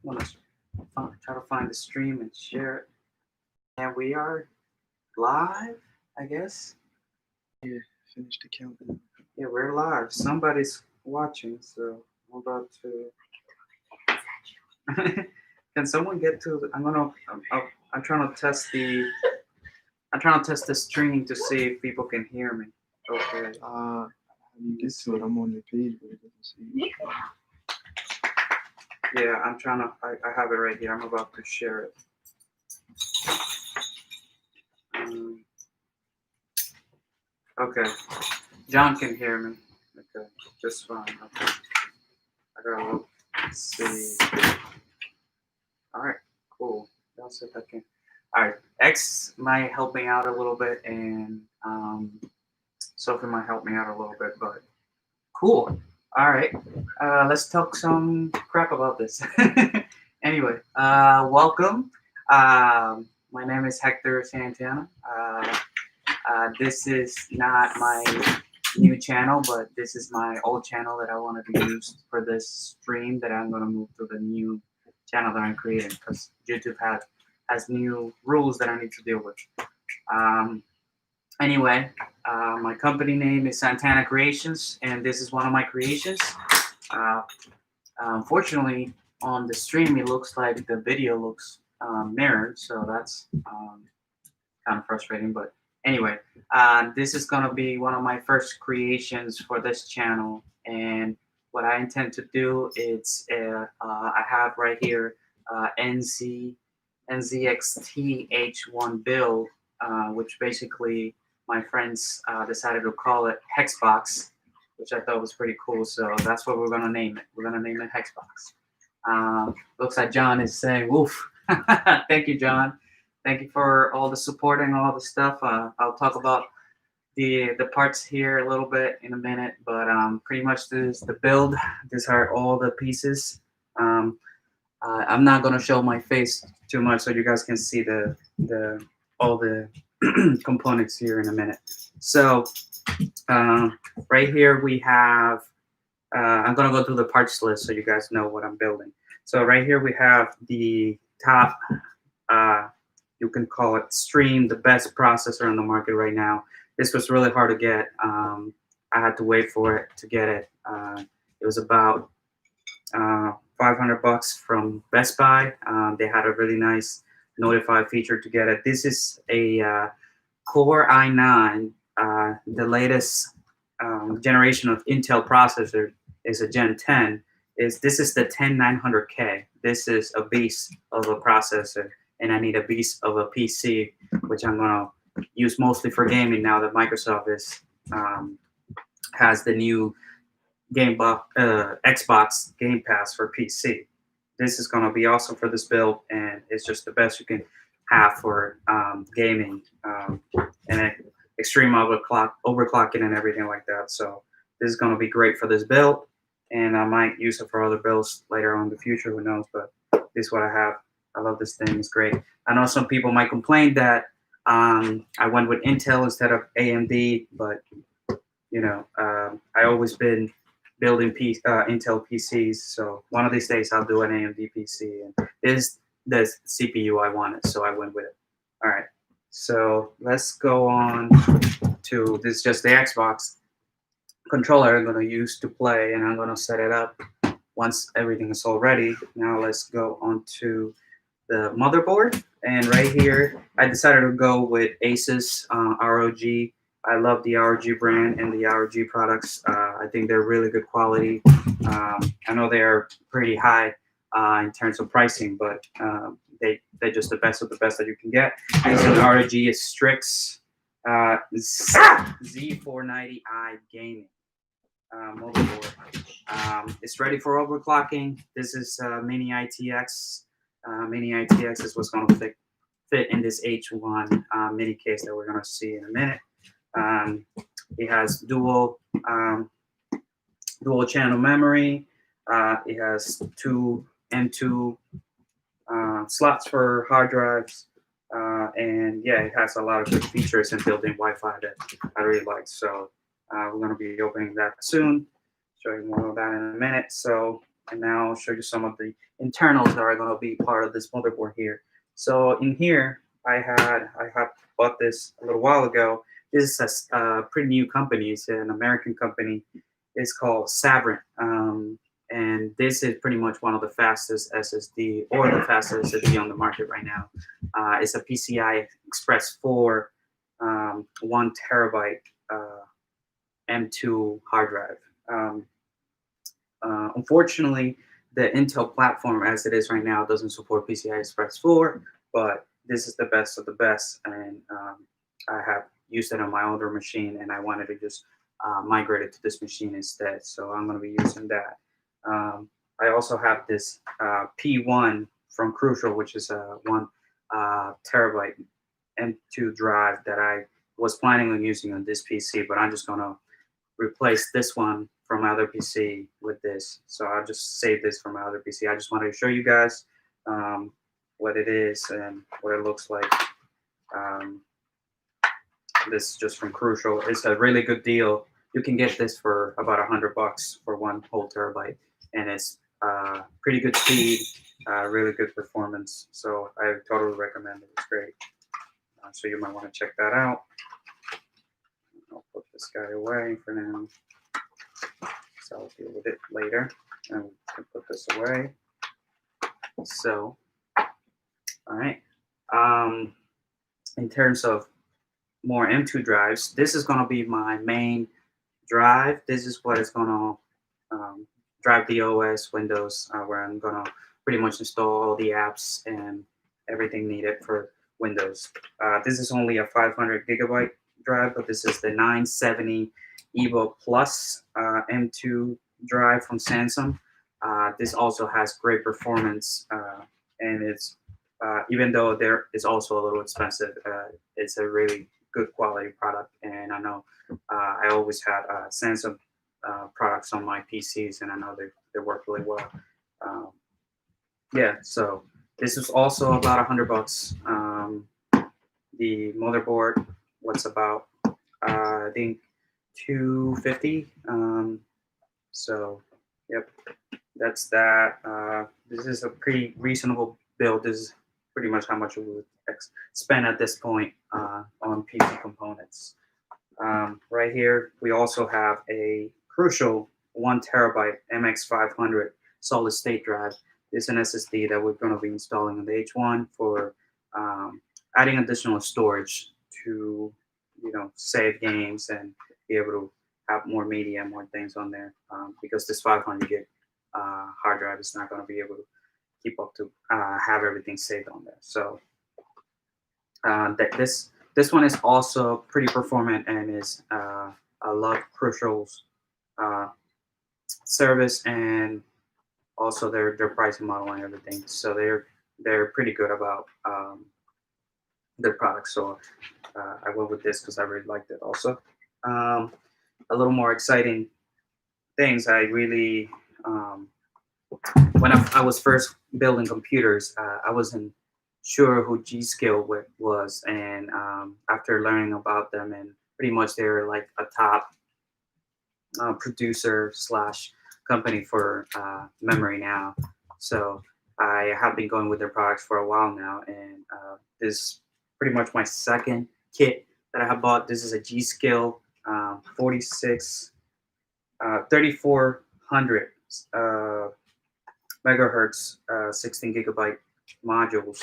want to try to find the stream and share it. And we are live, I guess. Yeah, finish the countdown. Yeah, we're live. Somebody's watching, so I'm about to. Can someone get to? I'm trying to test the. I'm trying to test the stream to see if people can hear me. Okay. How do you get to it? I'm on your page, but it doesn't see. Yeah, I'm trying to. I have it right here. I'm about to share it. Okay. John can hear me. Okay, just fine. Okay. I gotta look. Let's see. All right, cool. That's it. I can. All right. X might help me out a little bit, and Sophie might help me out a little bit, but cool. All right. Let's talk some crap about this. Anyway, welcome. My name is Hector Santana. This is not my new channel, but this is my old channel that I wanted to use for this stream that I'm going to move to the new channel that I'm creating because YouTube has new rules that I need to deal with. Anyway, my company name is Santana Creations, and this is one of my creations. Unfortunately, on the stream, it looks like the video looks mirrored, so that's kind of frustrating. But anyway, this is going to be one of my first creations for this channel, and what I intend to do is I have right here NZXT H1 build, which basically my friends decided to call it HeXbox, which I thought was pretty cool. So that's what we're going to name it. We're going to name it HeXbox. Looks like John is saying, woof. Thank you, John. Thank you for all the support and all the stuff. I'll talk about the parts here a little bit in a minute, but pretty much this is the build. These are all the pieces. I'm not gonna show my face too much so you guys can see the all the components here in a minute. So right here we have. I'm gonna go through the parts list so you guys know what I'm building. So right here we have the top. You can call it Stream, the best processor on the market right now. This was really hard to get. I had to wait for it to get it. It was about $500 from Best Buy. They had a really nice notify feature to get it. This is a Core i9. The latest generation of Intel processor is a Gen 10. This is the 10900K. This is a beast of a processor, and I need a beast of a PC, which I'm gonna use mostly for gaming now that Microsoft has the new Xbox Game Pass for PC. This is gonna be awesome for this build, and it's just the best you can have for gaming and extreme overclocking and everything like that. So this is gonna be great for this build, and I might use it for other builds later on in the future. Who knows? But this is what I have. I love this thing. It's great. I know some people might complain that I went with Intel instead of AMD, but you know, I always been building Intel PCs. So one of these days I'll do an AMD PC, and this is the CPU I wanted, so I went with it. All right. So let's go on to this. Is just the Xbox controller I'm going to use to play, and I'm going to set it up once everything is all ready. Now let's go on to the motherboard, and right here I decided to go with Asus ROG. I love the ROG brand and the ROG products. I think they're really good quality. I know they're pretty high in terms of pricing, but they're just the best of the best that you can get. And so the ROG is Strix Z490i gaming motherboard. It's ready for overclocking. This is Mini ITX. Mini ITX is what's going to fit in this H1 mini case that we're going to see in a minute. It has dual channel memory. It has two M2 slots for hard drives. And yeah, it has a lot of good features and built-in Wi-Fi that I really like. So we're going to be opening that soon. Show you more of that in a minute. So And now I'll show you some of the internals that are going to be part of this motherboard here. So in here, I have bought this a little while ago. This is a pretty new company. It's an American company. It's called Sabrent. And this is pretty much one of the fastest SSD or the fastest SSD on the market right now. It's a PCI Express 4 1 terabyte M2 hard drive. Unfortunately, the Intel platform as it is right now doesn't support PCI Express 4, but this is the best of the best, and I have used it on my older machine, and I wanted to just migrate it to this machine instead, so I'm going to be using that. I also have this P1 from Crucial, which is a 1 terabyte M2 drive that I was planning on using on this PC, but I'm just going to replace this one from my other PC with this. So I'll just save this from my other PC. I just wanted to show you guys what it is and what it looks like. This is just from Crucial. It's a really good deal. You can get this for about $100 for 1 whole terabyte, and it's pretty good speed, really good performance. So I totally recommend it. It's great. So you might want to check that out. I'll put this guy away for now. So I'll deal with it later. And we can put this away. So, all right. In terms of more M2 drives, this is going to be my main drive. This is what is going to drive the OS, Windows, where I'm going to pretty much install all the apps and everything needed for Windows. This is only a 500 gigabyte drive, but this is the 970 Evo Plus M2 drive from Samsung. This also has great performance, and it's even though there is also a little expensive, it's a really good quality product. And I know I always had Samsung products on my PCs, and I know they work really well. Yeah, so this is also about $100. The motherboard, what's about I think 250. So yep, that's that. This is a pretty reasonable build. This is pretty much how much we would spend at this point on PC components. Right here, we also have a Crucial 1 terabyte MX500 solid state drive. This is an SSD that we're going to be installing on the H1 for adding additional storage to, save games and be able to have more media, more things on there, because this 500 gig hard drive is not going to be able to keep up to have everything saved on there. So this one is also pretty performant, and is I love Crucial's service and also their pricing model and everything. So they're pretty good about their products. So I went with this because I really liked it. Also, a little more exciting things. I really when I was first building computers, I wasn't sure who G-Skill was, and after learning about them, and pretty much they're like a top producer slash company for memory now. So I have been going with their products for a while now, and this is pretty much my second kit that I have bought. This is a G-Skill 3400 megahertz 16 gigabyte modules.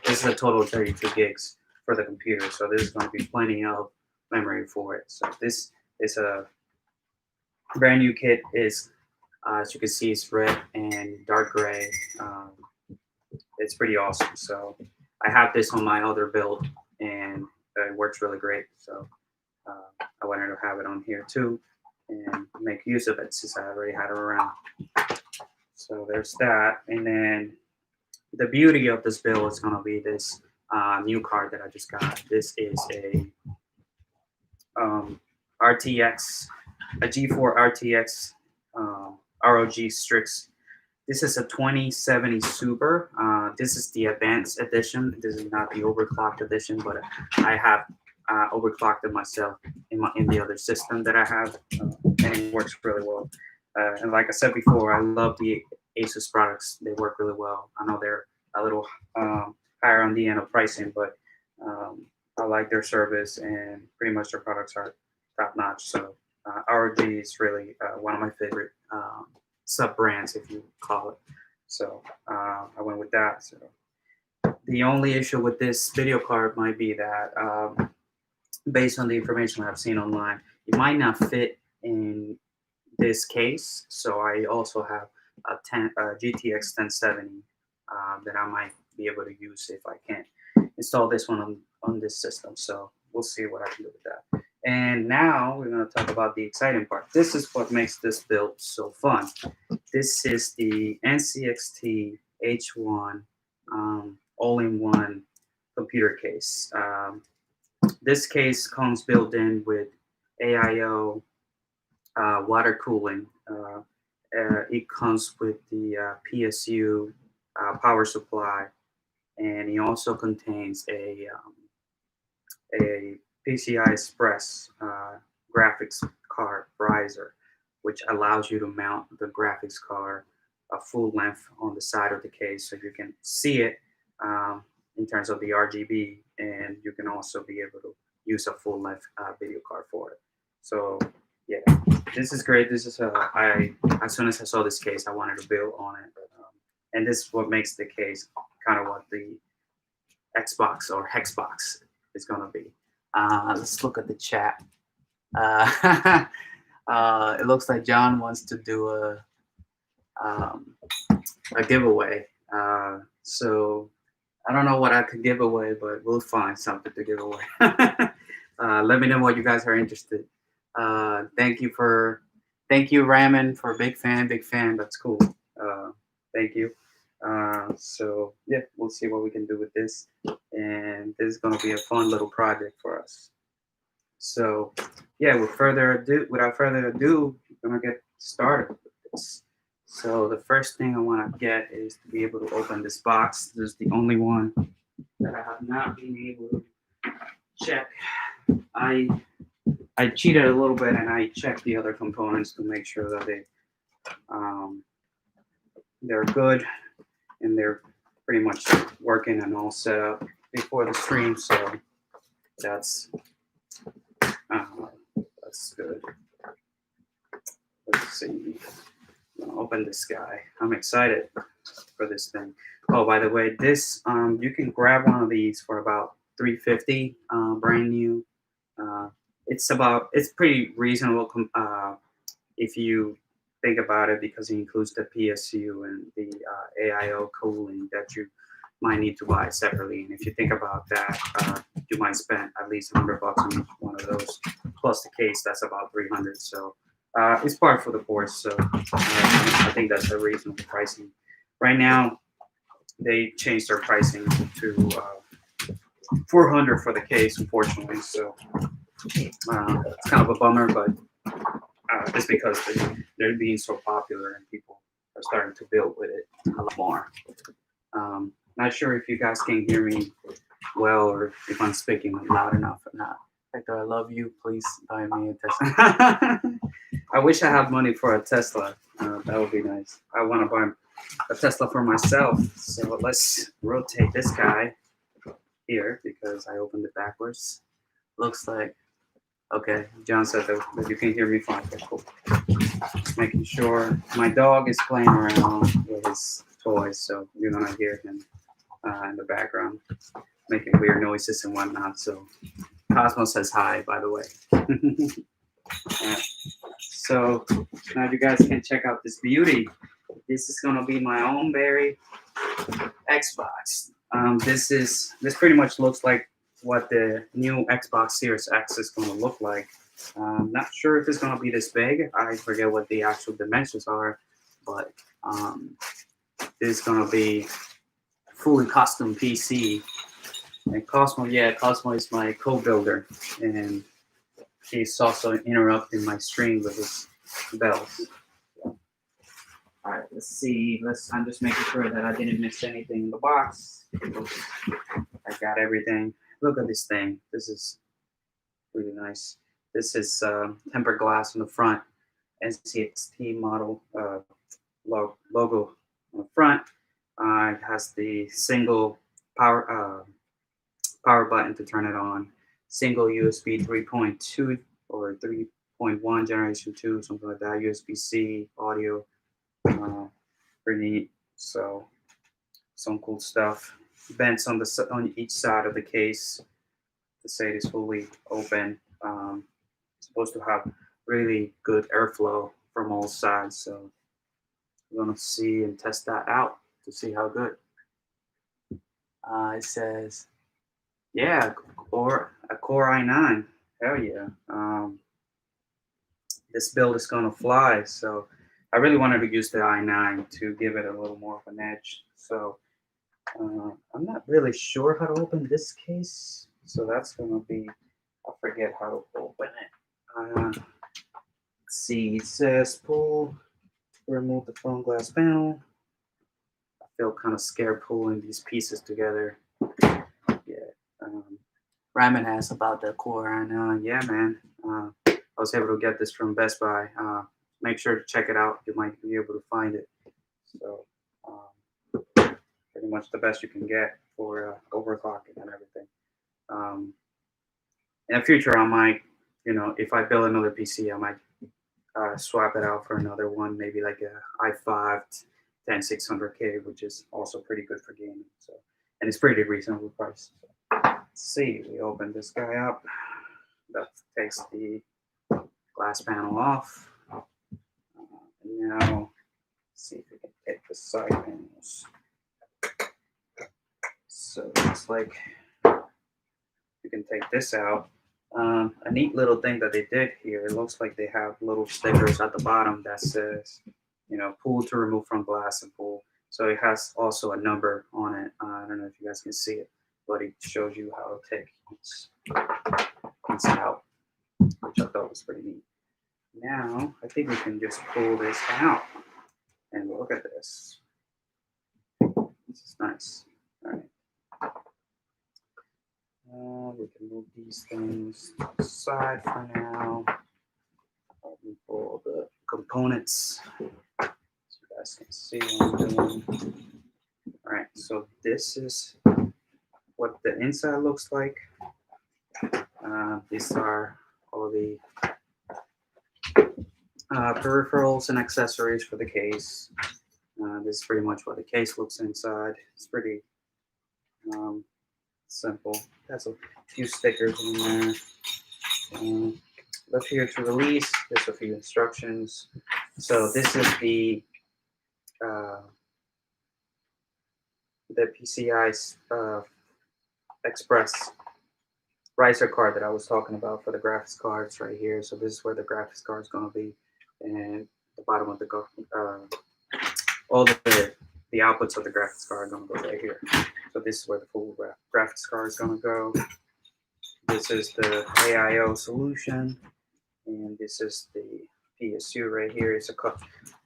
This is a total of 32 gigs for the computer, so there's going to be plenty of memory for it. So this is a brand new kit. Is as you can see, it's red and dark gray. It's pretty awesome. So I have this on my other build, and it works really great. So I wanted to have it on here too and make use of it since I already had it around. So there's that. And then the beauty of this build is going to be this new card that I just got. This is a RTX, a G4 RTX ROG Strix. This is a 2070 Super. This is the advanced edition. This is not the overclocked edition, but I have overclocked it myself in the other system that I have, and it works really well. And like I said before, I love the Asus products. They work really well. I know they're a little higher on the end of pricing, but um, I like their service, and pretty much their products are top notch. So ROG is really one of my favorite sub brands, if you call it. So I went with that. So the only issue with this video card might be that, based on the information I've seen online, it might not fit in this case. So I also have a GTX 1070 that I might be able to use if I can install this one on this system. So we'll see what I can do with that. And now we're going to talk about the exciting part. This is what makes this build so fun. This is the NCXT H1 all-in-one computer case. This case comes built in with AIO water cooling. It comes with the PSU power supply, and it also contains a PCI Express graphics card riser, which allows you to mount the graphics card full length on the side of the case, so you can see it in terms of the RGB, and you can also be able to use a full length video card for it. So yeah, this is great. This is as soon as I saw this case, I wanted to build on it, and this is what makes the case kind of what the Xbox or HeXbox is going to be. Let's look at the chat. It looks like John wants to do a giveaway. So I don't know what I could give away, but we'll find something to give away. Let me know what you guys are interested. Thank you, Ramen, for big fan. That's cool. Thank you. So yeah, we'll see what we can do with this, and this is going to be a fun little project for us. So yeah, without further ado, we're gonna get started with this. So the first thing I want to get is to be able to open this box. This is the only one that I have not been able to check. I cheated a little bit, and I checked the other components to make sure that they're good and they're pretty much working and all set up before the stream. So that's good. Let's see. I'm gonna open this guy. I'm excited for this thing. Oh, by the way, this you can grab one of these for about $350, brand new. It's pretty reasonable if you think about it, because it includes the PSU and the AIO cooling that you might need to buy separately. And if you think about that, you might spend at least $100 on each one of those, plus the case. That's about 300. So it's part for the course. So I think that's a reasonable pricing. Right now, they changed their pricing to 400 for the case, unfortunately. So it's kind of a bummer, but it's because they're being so popular and people are starting to build with it a lot more. Not sure if you guys can hear me well, or if I'm speaking loud enough or not. Hector, I love you. Please buy me a Tesla. I wish I had money for a Tesla. That would be nice. I want to buy a Tesla for myself. So let's rotate this guy here, because I opened it backwards. Looks like, okay, John said that you can hear me fine. Okay, cool. Just making sure. My dog is playing around with his toys, so you're gonna hear him in the background making weird noises and whatnot. So Cosmos says hi, by the way. So now you guys can check out this beauty. This is gonna be my own very Xbox. This pretty much looks like what the new Xbox Series X is gonna look like. Not sure if it's gonna be this big. I forget what the actual dimensions are, but this is gonna be fully custom PC. And Cosmo is my co-builder, and he's also interrupting my stream with his bells. All right, let's see. I'm just making sure that I didn't miss anything in the box. I got everything. Look at this thing. This is really nice. This is tempered glass in the front, NCXT model logo On the front, it has the single power button to turn it on, single USB 3.2 or 3.1 generation 2, something like that, USB-C audio, pretty neat. So some cool stuff. Vents on each side of the case to say it is fully open. Supposed to have really good airflow from all sides. So we're gonna see and test that out to see how good. It says, yeah, a Core i9. Hell yeah. This build is gonna fly. So I really wanted to use the i9 to give it a little more of an edge. So I'm not really sure how to open this case. So that's gonna be, I forget how to open it. Let's see, it says pull, remove the phone glass panel. I feel kind of scared pulling these pieces together. Yeah. Ramen asked about the Core, and yeah, man, I was able to get this from Best Buy. Make sure to check it out. You might be able to find it. So, pretty much the best you can get for overclocking and everything. Um, in the future, I might, if I build another PC, I might swap it out for another one, maybe like a i5 10600K, which is also pretty good for gaming. So, and it's pretty reasonable price. So, let's see, we open this guy up. That takes the glass panel off. And now, let's see if we can take the side panels. So it's like you can take this out. A neat little thing that they did here, it looks like they have little stickers at the bottom that says, pull to remove from glass and pull. So it has also a number on it. I don't know if you guys can see it, but it shows you how to take each out, which I thought was pretty neat. Now, I think we can just pull this out and look at this. This is nice. All right. We can move these things aside for now. We pull the components so you guys can see what I'm doing. All right, so this is what the inside looks like. These are all the peripherals and accessories for the case. This is pretty much what the case looks inside. It's pretty simple. Has a few stickers in there. Left here to release. There's a few instructions. So this is the PCI Express riser card that I was talking about for the graphics cards right here. So this is where the graphics card is going to be, and the bottom of the all the outputs of the graphics card are going to go right here. So this is where the full graphics card is going to go. This is the AIO solution, and this is the PSU right here. It's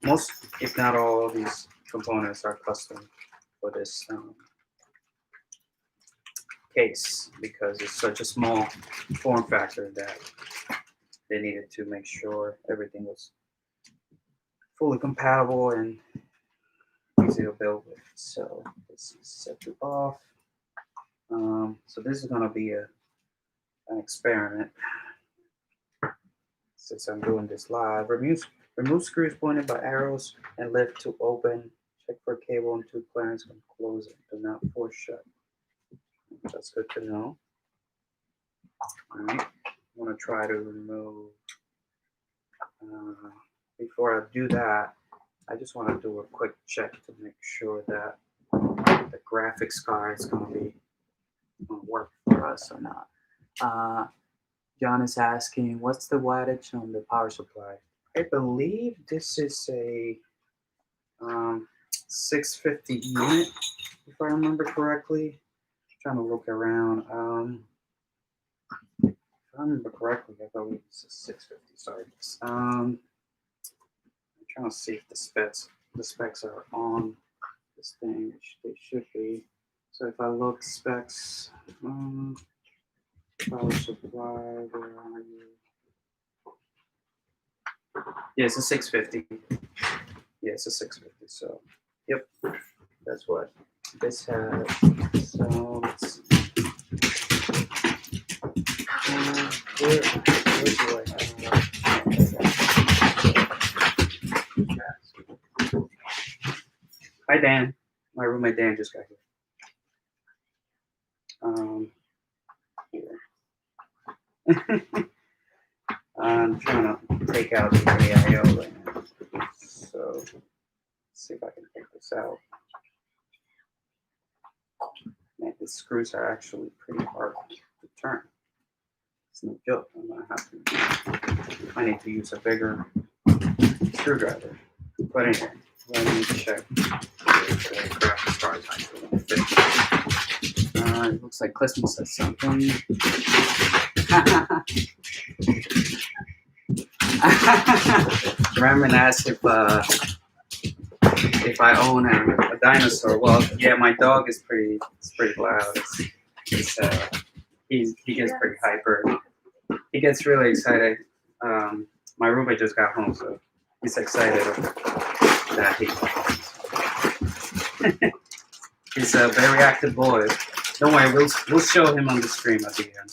most, if not all, of these components are custom for this case because it's such a small form factor that they needed to make sure everything was fully compatible and easy to build with. So this is set off. So this is going to be an experiment. Since I'm doing this live, remove screws pointed by arrows and lift to open. Check for cable and tube clearance when closing. Do not force shut. That's good to know. All right, I'm going to try to remove. Before I do that, I just want to do a quick check to make sure that the graphics card is going to work for us or not. John is asking, what's the wattage on the power supply? I believe this is a 650 unit, if I remember correctly. I'm trying to look around. If I remember correctly, I believe it's a 650. Sorry. I'm trying to see if the specs are on this thing. They should be. So if I look specs, power supply, where are you? Yeah, it's a 650. Yeah, it's a 650. So, yep, that's what this has. So let's see. Where do I have? Hi Dan, my roommate Dan just got here. Here. I'm trying to take out the AIO right now. So let's see if I can take this out. Man, the screws are actually pretty hard to turn. It's no joke. I'm gonna have to. I need to use a bigger screwdriver. But anyway, let me check. It looks like Clifton said something. Ramen asked if I own a dinosaur. Well, yeah, my dog is pretty loud. He gets pretty hyper. He gets really excited. My roommate just got home, so he's excited that he's a very active boy. Don't worry, we'll show him on the stream at the end.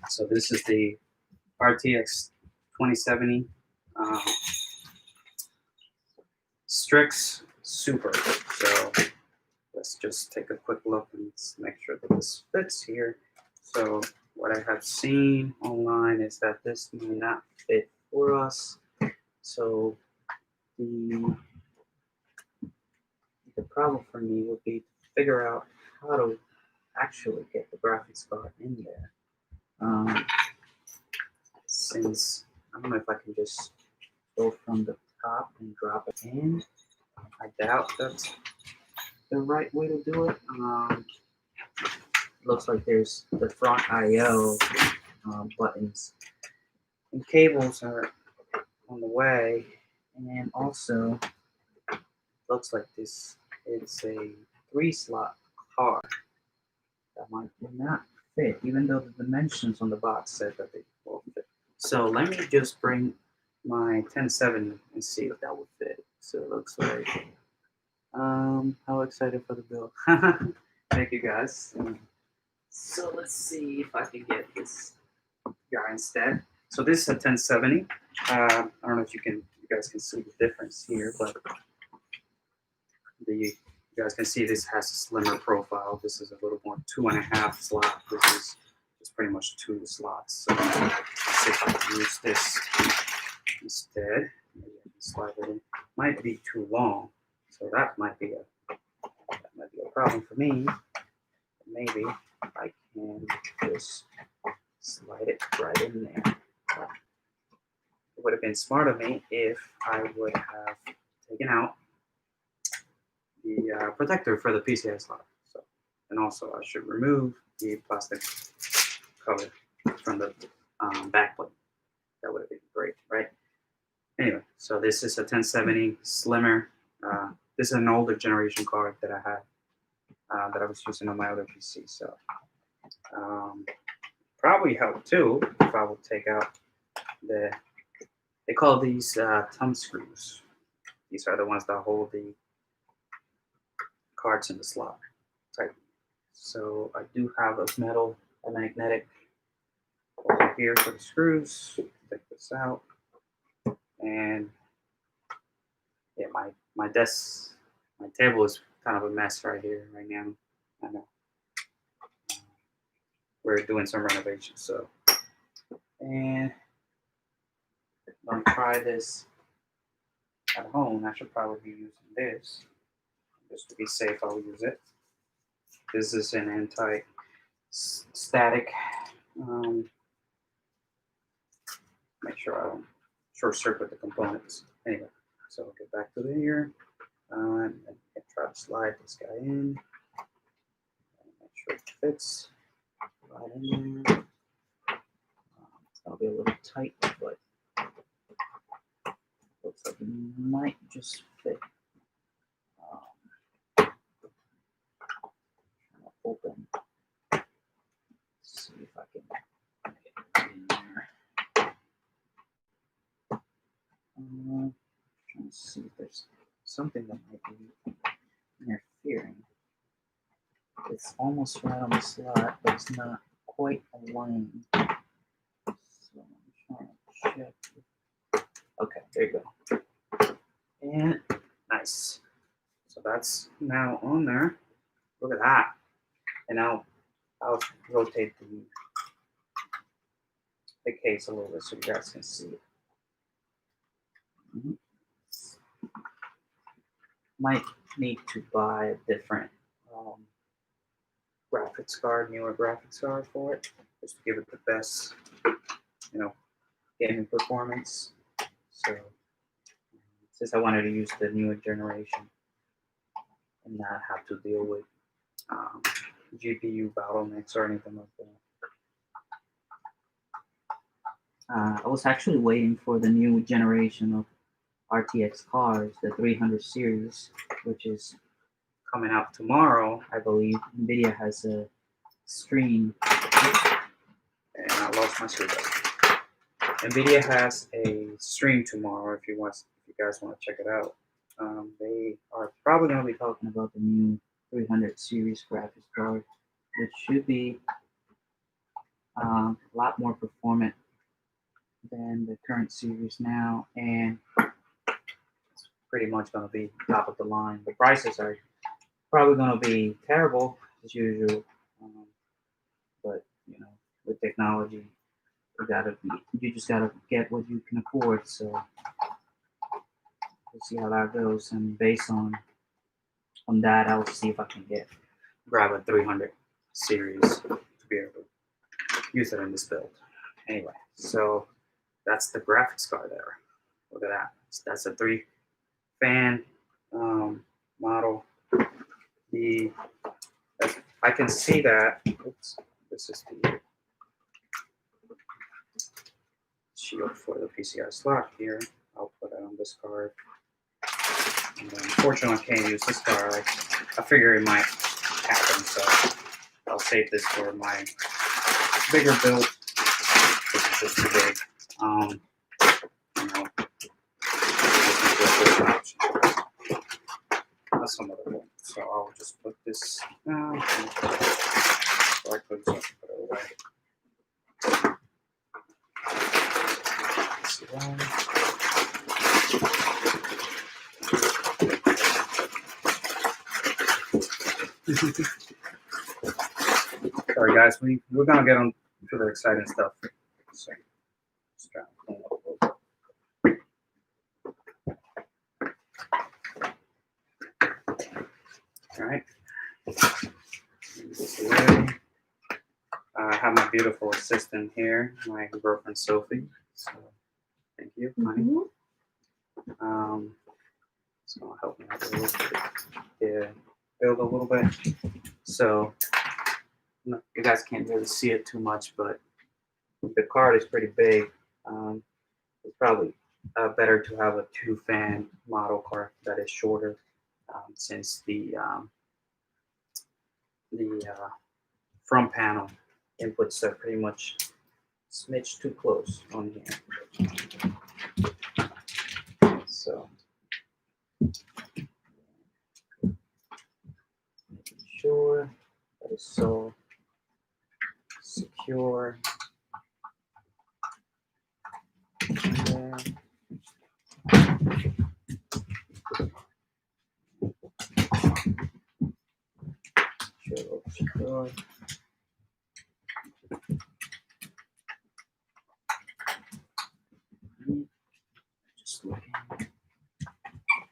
So this is the RTX 2070 Strix Super. So let's just take a quick look and make sure that this fits here. So what I have seen online is that this may not fit for us. So the problem for me would be to figure out how to actually get the graphics card in there. Since I don't know if I can just go from the top and drop it in. I doubt that's the right way to do it. Looks like there's the front I/O buttons and cables are on the way, and also looks like this it's a 3-slot card that might not fit, even though the dimensions on the box said that they will fit. So let me just bring my 1070 and see if that would fit. So it looks like how excited for the build. Thank you guys. So let's see if I can get this guy instead. So this is a 1070. I don't know if you guys can see the difference here, but you guys can see this has a slimmer profile. This is a little more 2.5 slot. This is just pretty much 2 slots. So let's see if I can use this instead. Maybe I can slide it in. Might be too long, so that might be a problem for me. Maybe I can just slide it right in there. It would have been smart of me if I would have taken out the protector for the PCI slot. So, and also I should remove the plastic cover from the back plate. That would have been great, right? Anyway, so this is a 1070 slimmer. This is an older generation card that I had that I was using on my other PC. So probably help too if I would take out they call these thumb screws. These are the ones that hold the cards in the slot type. So I do have a magnetic over here for the screws. Take this out. And yeah, my table is kind of a mess right here right now. I know. We're doing some renovations, so. And I'm gonna try this at home. I should probably be using this. Just to be safe, I'll use it. This is an anti-static. Make sure I don't short circuit the components. Anyway, so I'll get back to here. And try to slide this guy in. Make sure it fits right in there. It's gonna be a little tight, but looks like it might just fit. Open. Let's see if I can get it in there. Trying to see if there's something that might be interfering. It's almost right on the slot, but it's not quite aligned. So I'm trying to check. Okay, there you go. And Nice. So that's now on there. Look at that. And now I'll rotate the case a little bit so you guys can see it. mm-hmm. Might need to buy a different graphics card, newer graphics card for it, just to give it the best, gaming performance. So since I wanted to use the newer generation and not have to deal with GPU bottlenecks or anything like that. I was actually waiting for the new generation of RTX cards, the 300 series, which is coming out tomorrow. I believe NVIDIA has a stream. And I lost my screwdriver. NVIDIA has a stream tomorrow if you guys want to check it out. They are probably going to be talking about the new 300 series graphics card, which should be a lot more performant than the current series now, and it's pretty much going to be top of the line. The prices are probably going to be terrible as usual, but with technology, you just gotta get what you can afford. So we'll see how that goes, and based on that, I'll see if I can grab a 300 series to be able to use it in this build. Anyway, so that's the graphics card there. Look at that. That's a 3-fan model. I can see that. Oops, this is the shield for the PCI slot here. I'll put it on this card. And unfortunately, I can't use this card. I figure it might happen, so I'll save this for my bigger build. This is just too big. That's some other one. So I'll just put this down. So I could just put it away. Sorry guys, we're gonna get on to the exciting stuff. So just try to clean up a little bit. All right. I have my beautiful assistant here, my girlfriend Sophie. So thank you, honey. So help me out a little bit. Yeah, build a little bit. So you guys can't really see it too much, but the card is pretty big. It's probably better to have a 2-fan model card that is shorter, since the front panel inputs are pretty much smidge too close on here. So making sure that it's so secure. There. Secure. Just looking,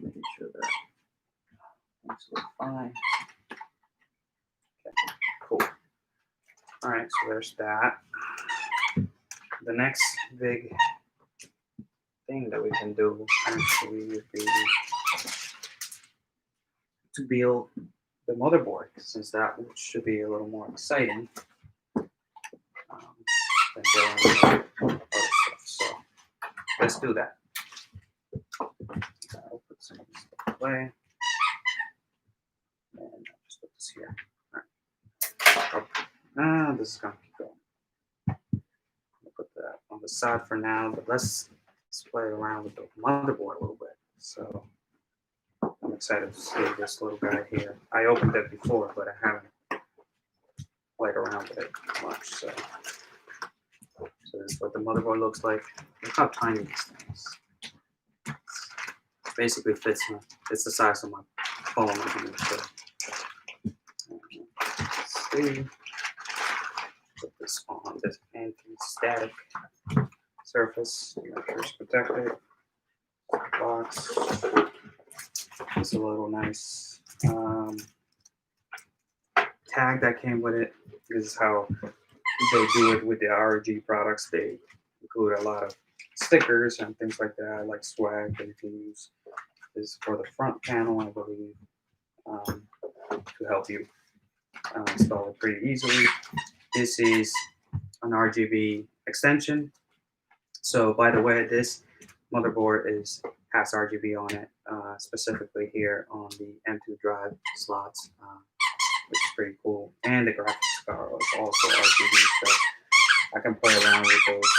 making sure that things look fine. Okay, cool. All right, so there's that. The next big thing that we can do actually would be to build the motherboard, since that should be a little more exciting than doing other stuff. So let's do that. I'll put some of this stuff away. And I'll just put this here. All right. This is going to keep going. I'll put that on the side for now, but let's play around with the motherboard a little bit. So I'm excited to see this little guy here. I opened it before, but I haven't played around with it much. So this is what the motherboard looks like. Look how tiny this thing is. Basically fits me. It's the size of my phone. So let's see. Put this on this anti-static surface. Make sure it's protected. Box. It's a little nice tag that came with it. This is how they do it with the ROG products. They include a lot of stickers and things like that, like swag that you can use. This is for the front panel, I believe, to help you install it pretty easily. This is an RGB extension. So, by the way, this motherboard has RGB on it, specifically here on the M2 drive slots, which is pretty cool. And the graphics card is also RGB, so I can play around with those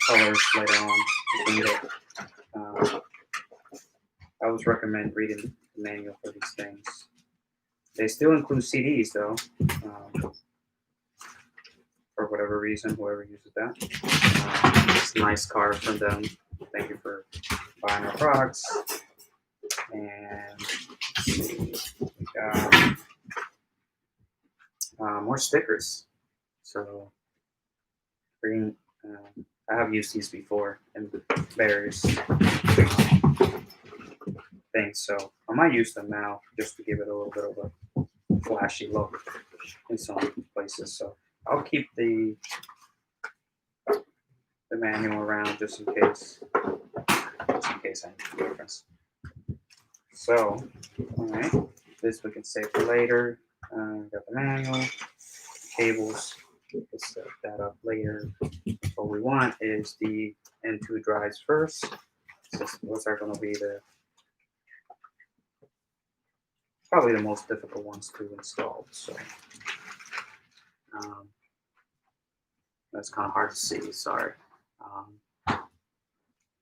colors later on if you need it. I always recommend reading the manual for these things. They still include CDs though, for whatever reason, whoever uses that. It's a nice card from them. Thank you for buying our products. And we got more stickers. So green. I have used these before in various things, so I might use them now just to give it a little bit of a flashy look in some places. So I'll keep the manual around just in case I need a difference. So, all right, this we can save for later. Got the manual, cables. We can set that up later. What we want is the M2 drives first. Those are going to be probably the most difficult ones to install. So that's kind of hard to see. Sorry.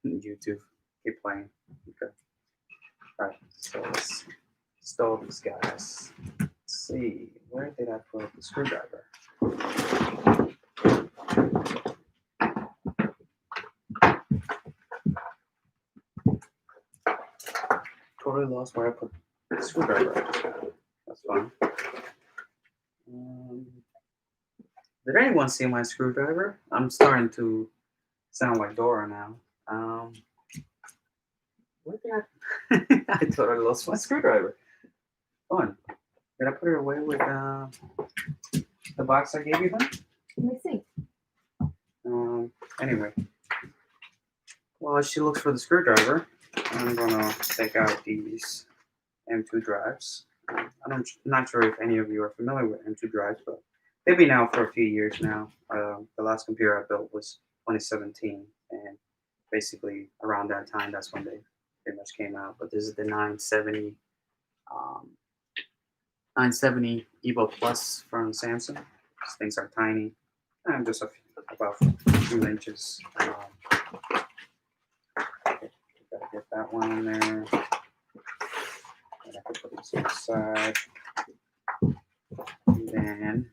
YouTube, keep playing. Okay. All right. So let's install these guys. Let's see, where did I put the screwdriver? Totally lost where I put the screwdriver. That's fine. Did anyone see my screwdriver? I'm starting to sound like Dora now. Where did I? I totally lost my screwdriver. Fun. Did I put it away with the box I gave you then? Let me see. Anyway, while she looks for the screwdriver, I'm gonna take out these M2 drives. I'm not sure if any of you are familiar with M2 drives, but they've been out for a few years now. The last computer I built was 2017, and basically around that time, that's when they pretty much came out. But this is the 970 Evo Plus from Samsung. These things are tiny, and just about 2 inches. Gotta get that one in there. And I can put this on the side. And then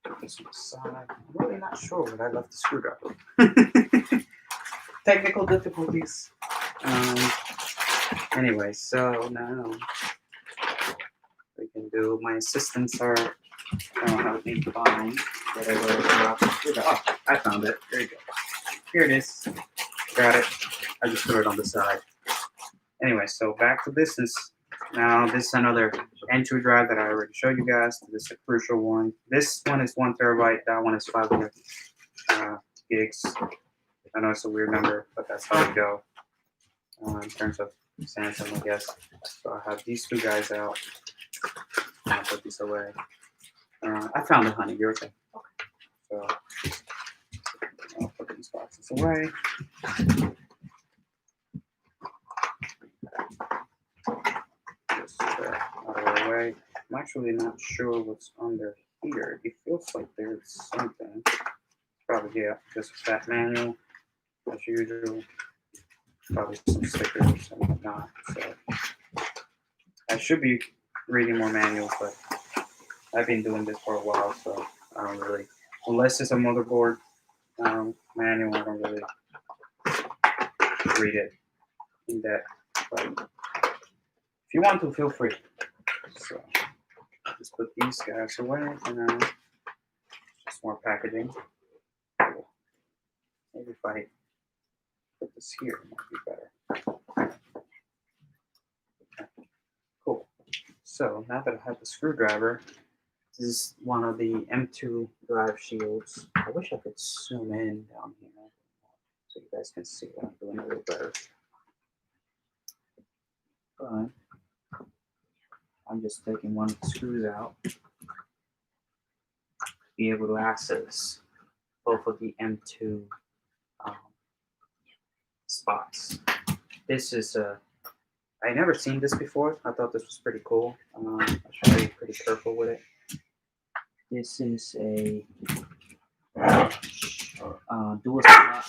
put this on the side. I'm really not sure where I left the screwdriver. Technical difficulties. Anyway, so now we can do. My assistants are gonna help me find whatever I dropped the screwdriver. Oh, I found it. There you go. Here it is. Got it. I just put it on the side. Anyway, so back to business. Now, this is another M2 drive that I already showed you guys. This is a crucial one. This one is 1 terabyte. That one is 500 gigs. I know it's a weird number, but that's how we go in terms of Samsung, I guess. So I have these 2 guys out. I'll put these away. I found it, honey. You're okay. So I'll put these boxes away. Just out of the way. I'm actually not sure what's under here. It feels like there's something. Probably, yeah, just a fat manual as usual. probably some stickers and whatnot. So I should be reading more manuals, but I've been doing this for a while, so I don't really, unless it's a motherboard manual, I don't really read it in depth. But if you want to, feel free. So just put these guys away for now. Just more packaging. Maybe if I put this here, it might be better. Okay. Cool. So now that I have the screwdriver, this is one of the M2 drive shields. I wish I could zoom in down here so you guys can see what I'm doing a little better. But I'm just taking one of the screws out to be able to access both of the M2 spots. This is I never seen this before. I thought this was pretty cool. I should be pretty careful with it. This is a dual slot.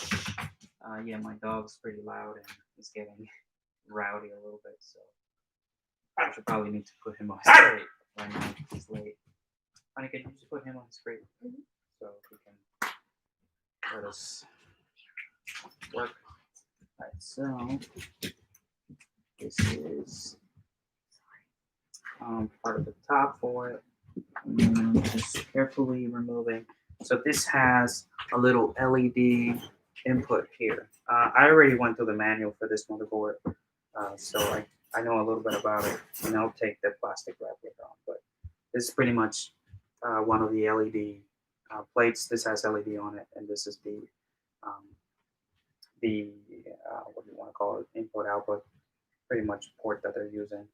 Yeah, my dog's pretty loud and he's getting rowdy a little bit, so I should probably need to put him on his crate right now. He's late. Honey, can you just put him on his crate so he can let us work? Alright, so this is part of the top for it. And just carefully removing. So this has a little LED input here. I already went through the manual for this motherboard, so I know a little bit about it, and I'll take the plastic wrap later on. But this is pretty much one of the LED plates. This has LED on it, and this is the what do you want to call it, input output, pretty much port that they're using.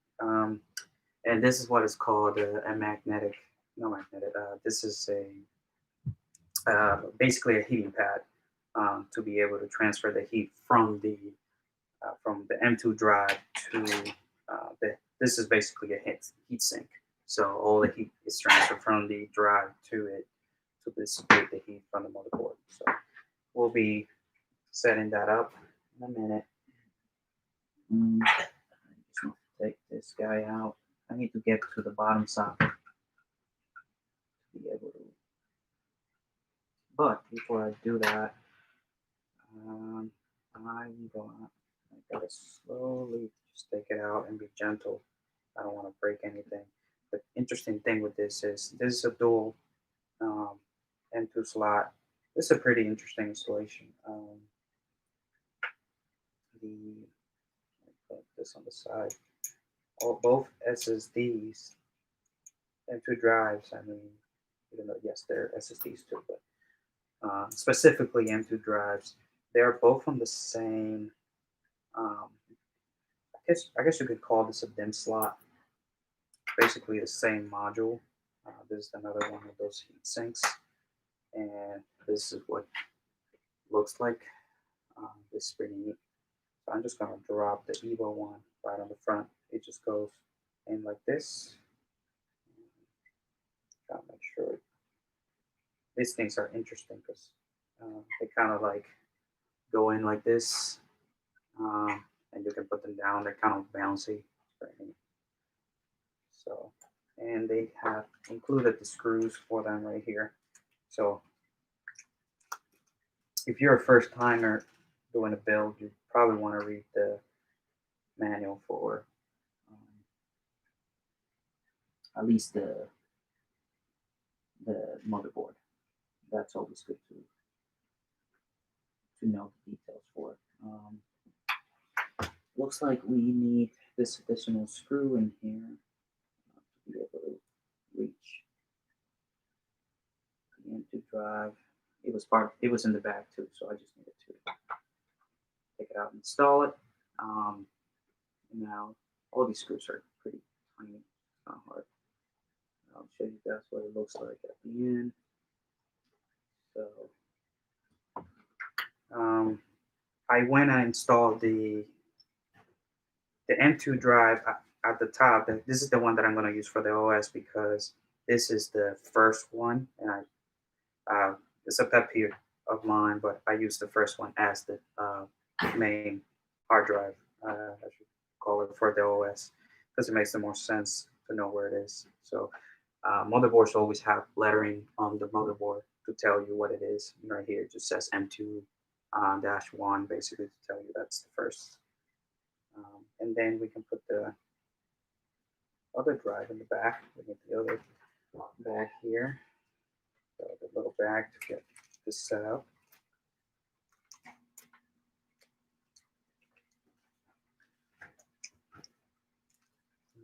And this is what is called a magnetic, no magnetic. This is a basically a heating pad to be able to transfer the heat from the M2 drive to this is basically a heat sink. So all the heat is transferred from the drive to it to dissipate the heat from the motherboard. So we'll be setting that up in a minute. I just want to take this guy out. I need to get to the bottom socket to be able to. But before I do that, I gotta slowly just take it out and be gentle. I don't want to break anything. The interesting thing with this is a dual M2 slot. This is a pretty interesting installation. Put this on the side. Both SSDs, M2 drives. I mean, even though yes, they're SSDs too, but specifically M2 drives. They're both on the same. I guess you could call this a DIMM slot. Basically the same module. This is another one of those heat sinks, and this is what it looks like. This is pretty neat. So I'm just gonna drop the Evo one right on the front. It just goes in like this. Gotta make sure. These things are interesting because they kind of like go in like this, and you can put them down. They're kind of bouncy. So, and they have included the screws for them right here. So if you're a first timer doing a build, you probably want to read the manual for at least the motherboard. That's always good to know the details for. Looks like we need this additional screw in here to be able to reach the M2 drive. It was in the bag too, so I just needed to take it out and install it. Now all these screws are pretty tiny, it's not hard. I'll show you guys what it looks like at the end. So I went and installed the M2 drive at the top. This is the one that I'm going to use for the OS because this is the first one, and it's a pet peeve of mine, but I use the first one as the main hard drive, I should call it, for the OS, because it makes the most sense to know where it is. So motherboards always have lettering on the motherboard to tell you what it is. Right here it just says M2 -1, basically to tell you that's the first. And then we can put the other drive in the back. We get the other bag here. So the little bag to get this set up.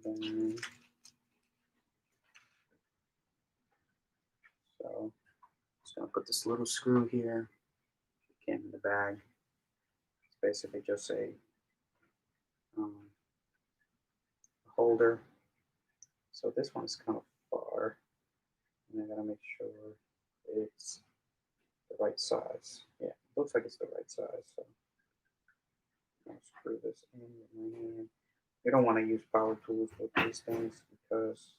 And then, so just gonna put this little screw here. It came in the bag. It's basically just a holder. So this one's kind of far, and I gotta make sure it's the right size. Yeah, it looks like it's the right size. So I'm gonna screw this in with my hand. You don't want to use power tools with these things because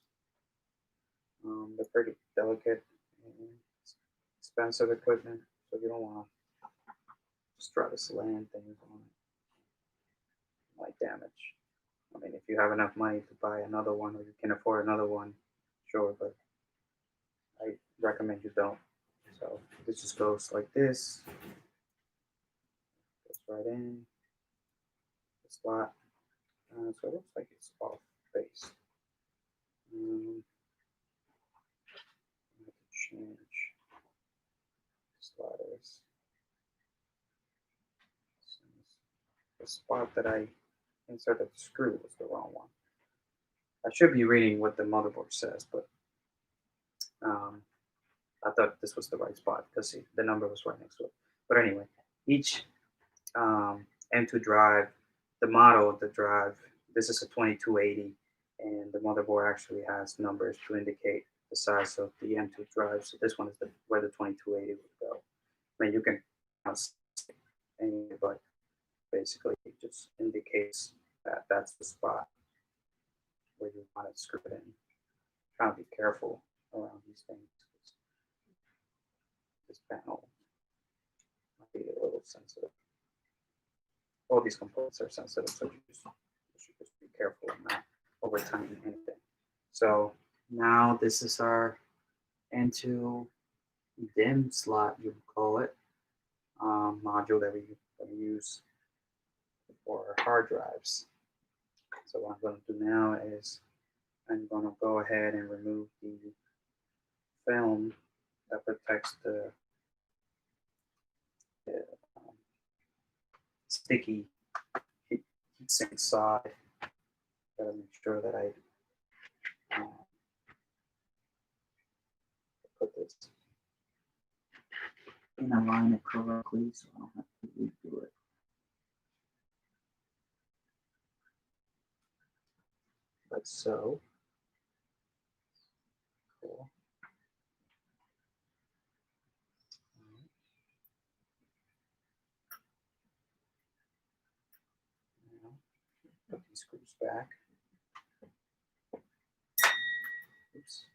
they're pretty delicate and expensive equipment, so you don't want to just try to slam things on it. It might damage. I mean, if you have enough money to buy another one or you can afford another one, sure, but I recommend you don't. So this just goes like this, goes right in the slot. So it looks like it's off base. I have to change sliders. The spot that I inserted the screw was the wrong one. I should be reading what the motherboard says, but I thought this was the right spot because see, the number was right next to it. But anyway, each M2 drive, the model of the drive, this is a 2280, and the motherboard actually has numbers to indicate the size of the M2 drive. So this one is where the 2280 would go. I mean, you can anyway, but basically it just indicates that that's the spot where you want it screwed in. Try to be careful around these things. This panel might be a little sensitive. All these components are sensitive, so you should just be careful and not over time anything. So now this is our N2 DIMM slot, you would call it, module that we use for hard drives. So what I'm going to do now is I'm going to go ahead and remove the film that protects the sticky heatsink side. Gotta make sure that I put this And align it correctly so I don't have to redo it. like so. Cool. Now, put these screws back. Oops.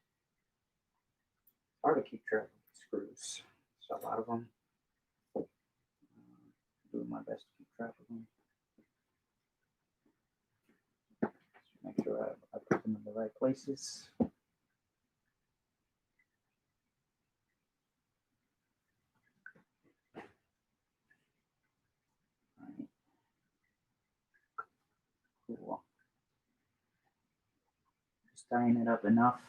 Hard to keep track of the screws. There's a lot of them. Doing my best to keep track of them. Make sure I put them in the right places. Right. Cool. Just tying it up enough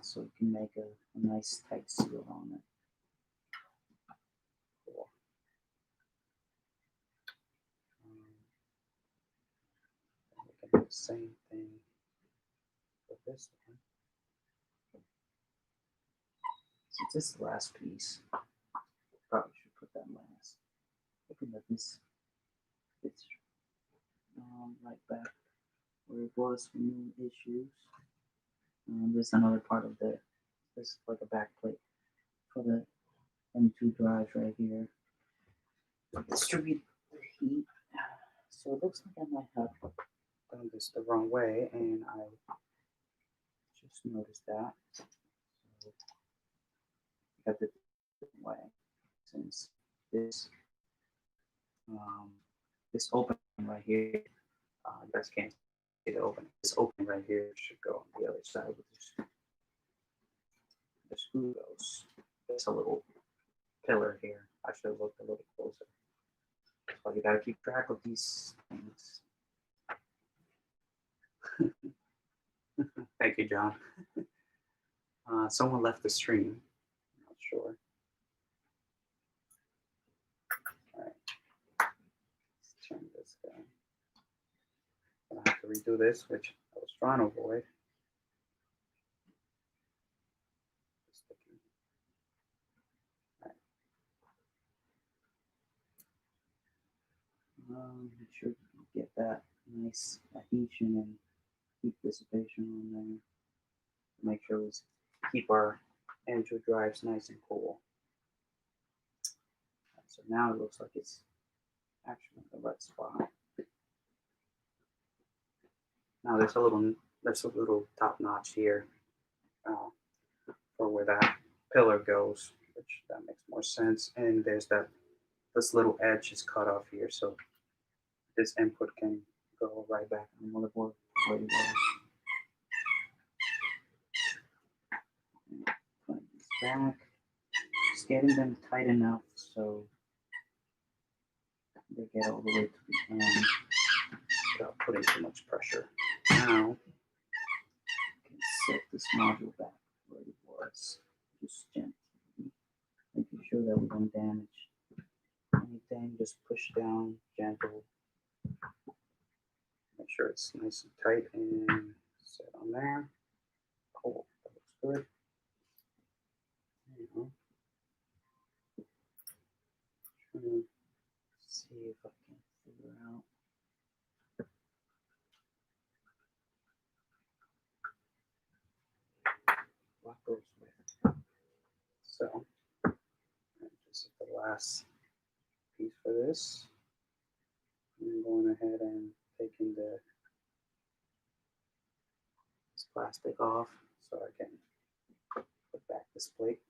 so we can make a nice tight seal on it. Cool. We can do the same thing with this one. Since this is the last piece, probably should put that last. Looking at this, it's right back where it was for new issues. There's another part of this is like a back plate for the M2 drive right here. Distribute the heat. So it looks like I might have Done this the wrong way, and I just noticed that. So I got the different way since this this open right here. You guys can't see it open. It's open right here. It should go on the other side with the screw goes. There's a little pillar here. I should have looked a little closer. So you gotta keep track of these things. Thank you, John. Someone left the stream. I'm not sure. All right. Let's turn this down. I have to redo this, which I was trying to avoid. Make sure you get that nice adhesion and heat dissipation on there. Make sure we keep our engine drives nice and cool. So now it looks like it's actually in the right spot. Now there's a little top notch here for where that pillar goes, which that makes more sense. And there's this little edge is cut off here, so this input can go right back in the motherboard where it was. Put this back. Just getting them tight enough so they get all the way to the end without putting too much pressure. Now, you can set this module back where it was, just gently, making sure that we don't damage anything. Just push down, gentle. Make sure it's nice and tight and set on there. Cool, that looks good. There you go. Trying to see if I can figure out. What goes with. So, this is the last piece for this. I'm going ahead and taking this plastic off so I can put back this plate.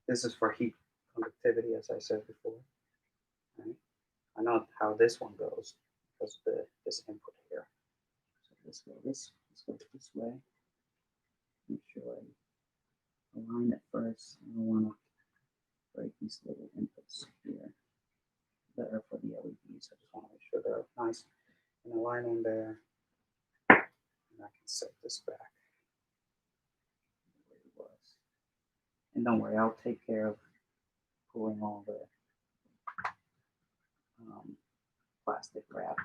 This is for heat conductivity, as I said before. Right? I know how this one goes because of this input here. So let's go this way. Make sure I align it first. I don't want to break these little inputs here. Better for the LEDs. I just want to make sure they're nice and align on there. And I can set this back where it was. And don't worry, I'll take care of pulling all the plastic wrap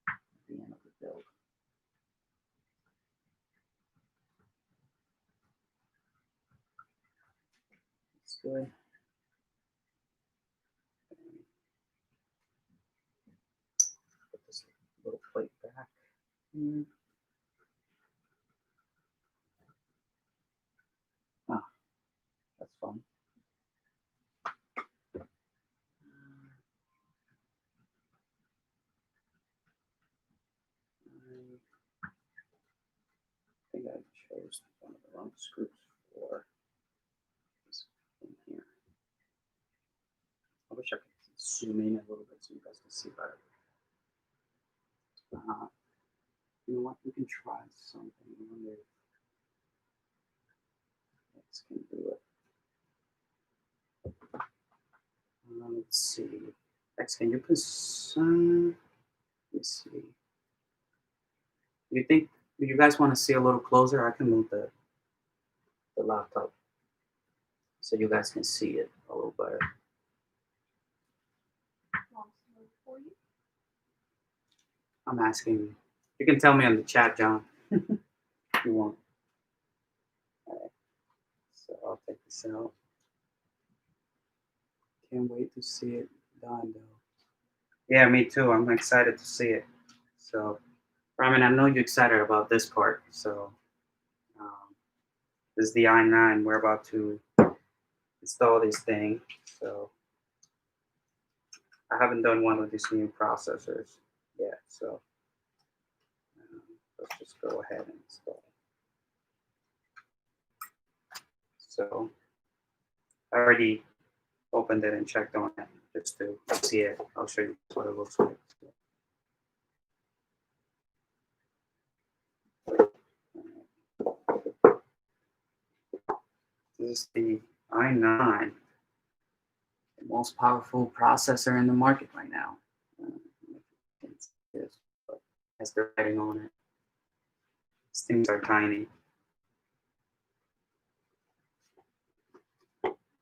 at the end of the build. It's good. Put this little plate back here. Ah, that's fun. I think I chose one of the wrong screws for this in here. I wish I could zoom in a little bit so you guys can see better. You know what? We can try something. I wonder if X can do it. Let's see. X, can you position? Let's see. Do you guys want to see a little closer? I can move the laptop so you guys can see it a little better. I'm asking. You can tell me on the chat, John, if you want. All right. So I'll take this out. Can't wait to see it done, though. Yeah, me too. I'm excited to see it. So, Ramin, I know you're excited about this part. So, this is the i9. We're about to install this thing. So, I haven't done one of these new processors yet. So, let's just go ahead and install it. So, I already opened it and checked on it just to see it. I'll show you what it looks like. This is the i9, the most powerful processor in the market right now. It's this, but has the writing on it. These things are tiny.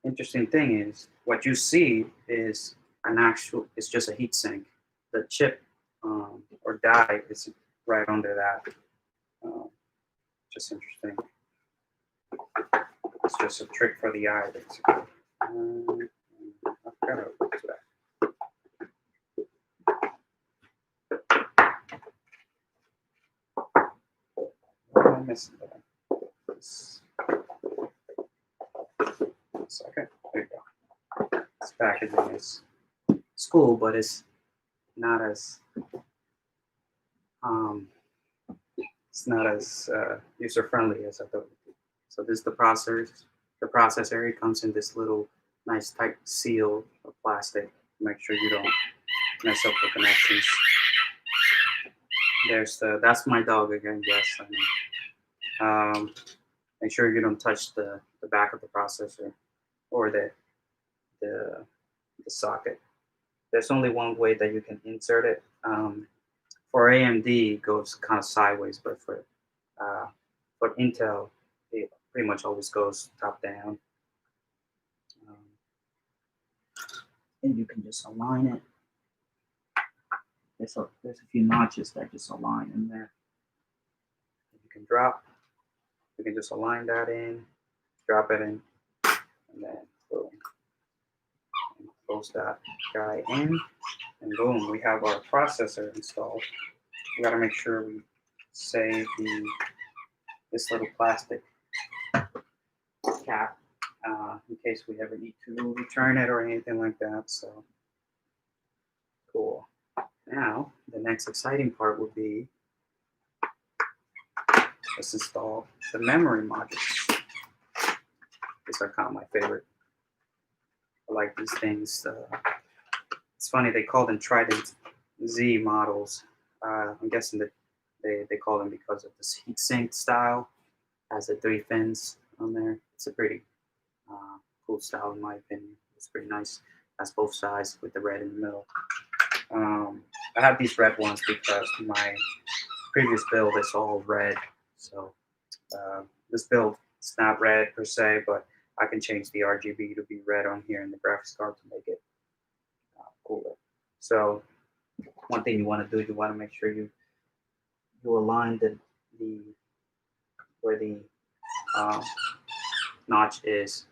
Interesting thing is, what you see is it's just a heat sink. The chip or die is right under that. Just interesting. It's just a trick for the eye, basically. I forgot how it looks back. What am I missing there? Second. There you go. This packaging is cool, but it's not as user friendly as I thought it would be. So this is the processor. The processor, it comes in this little nice tight seal of plastic. Make sure you don't mess up the connections. That's my dog again. Yes, I know. Make sure you don't touch the back of the processor or the socket. There's only one way that you can insert it. For AMD, it goes kind of sideways, but for Intel, it pretty much always goes top down. And you can just align it. There's a few notches that just align in there. You can drop. You can just align that in, drop it in, and then boom. And close that guy in, and boom, we have our processor installed. We gotta make sure we save this little plastic cap in case we ever need to return it or anything like that. So cool. Now the next exciting part would be let's install the memory modules. These are kind of my favorite. I like these things. It's funny they call them Trident Z models. I'm guessing that they call them because of this heatsink style. Has the 3 fins on there. It's a pretty cool style in my opinion. It's pretty nice. Has both sides with the red in the middle. I have these red ones because my previous build is all red. So this build is not red per se, but I can change the RGB to be red on here in the graphics card to make it cooler. So one thing you want to do, you want to make sure you align the where the notch is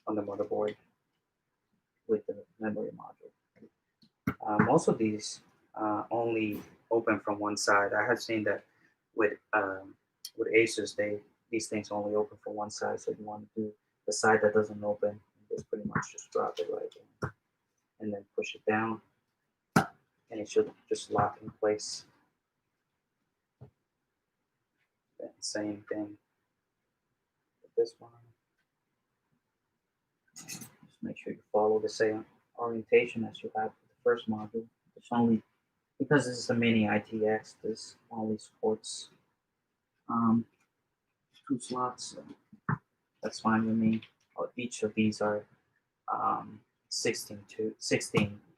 on the motherboard with the memory module. Most of these only open from one side. I have seen that with Asus, these things only open from one side. So you want to do the side that doesn't open, just pretty much just drop it right in, and then push it down, and it should just lock in place. Then same thing with this one. Just make sure you follow the same orientation as you have with the first module. It's only because this is a mini ITX, this only supports 2 slots, so that's fine with me. Each of these are 16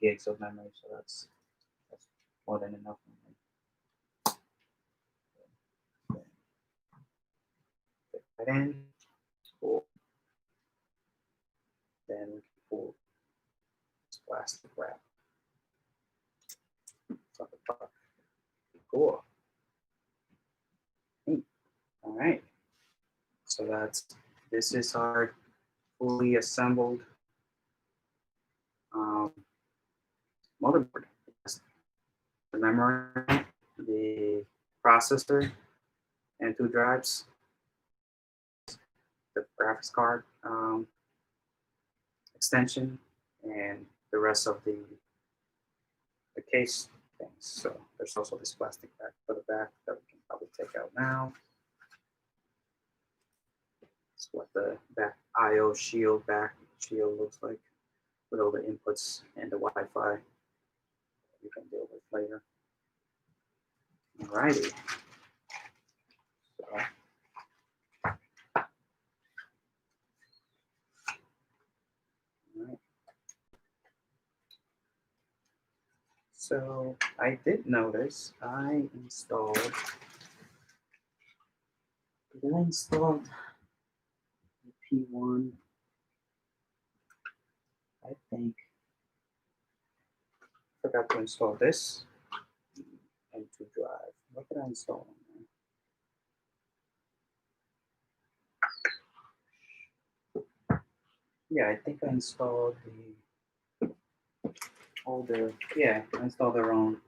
gigs of memory, so that's more than enough memory. Put that in. Cool. Then we can pull this plastic wrap. Cool. All right. So this is our fully assembled motherboard. The memory, the processor, and 2 drives. The graphics card extension, and the rest of the case things. So there's also this plastic bag for the back that we can probably take out now. That's what the back I/O back shield looks like with all the inputs and the Wi-Fi we can deal with later. Alrighty. So I did notice I installed. Did I install the P1? I think. Forgot to install this into Drive. What did I install on there? Yeah, I think I installed the older. Yeah, I installed the wrong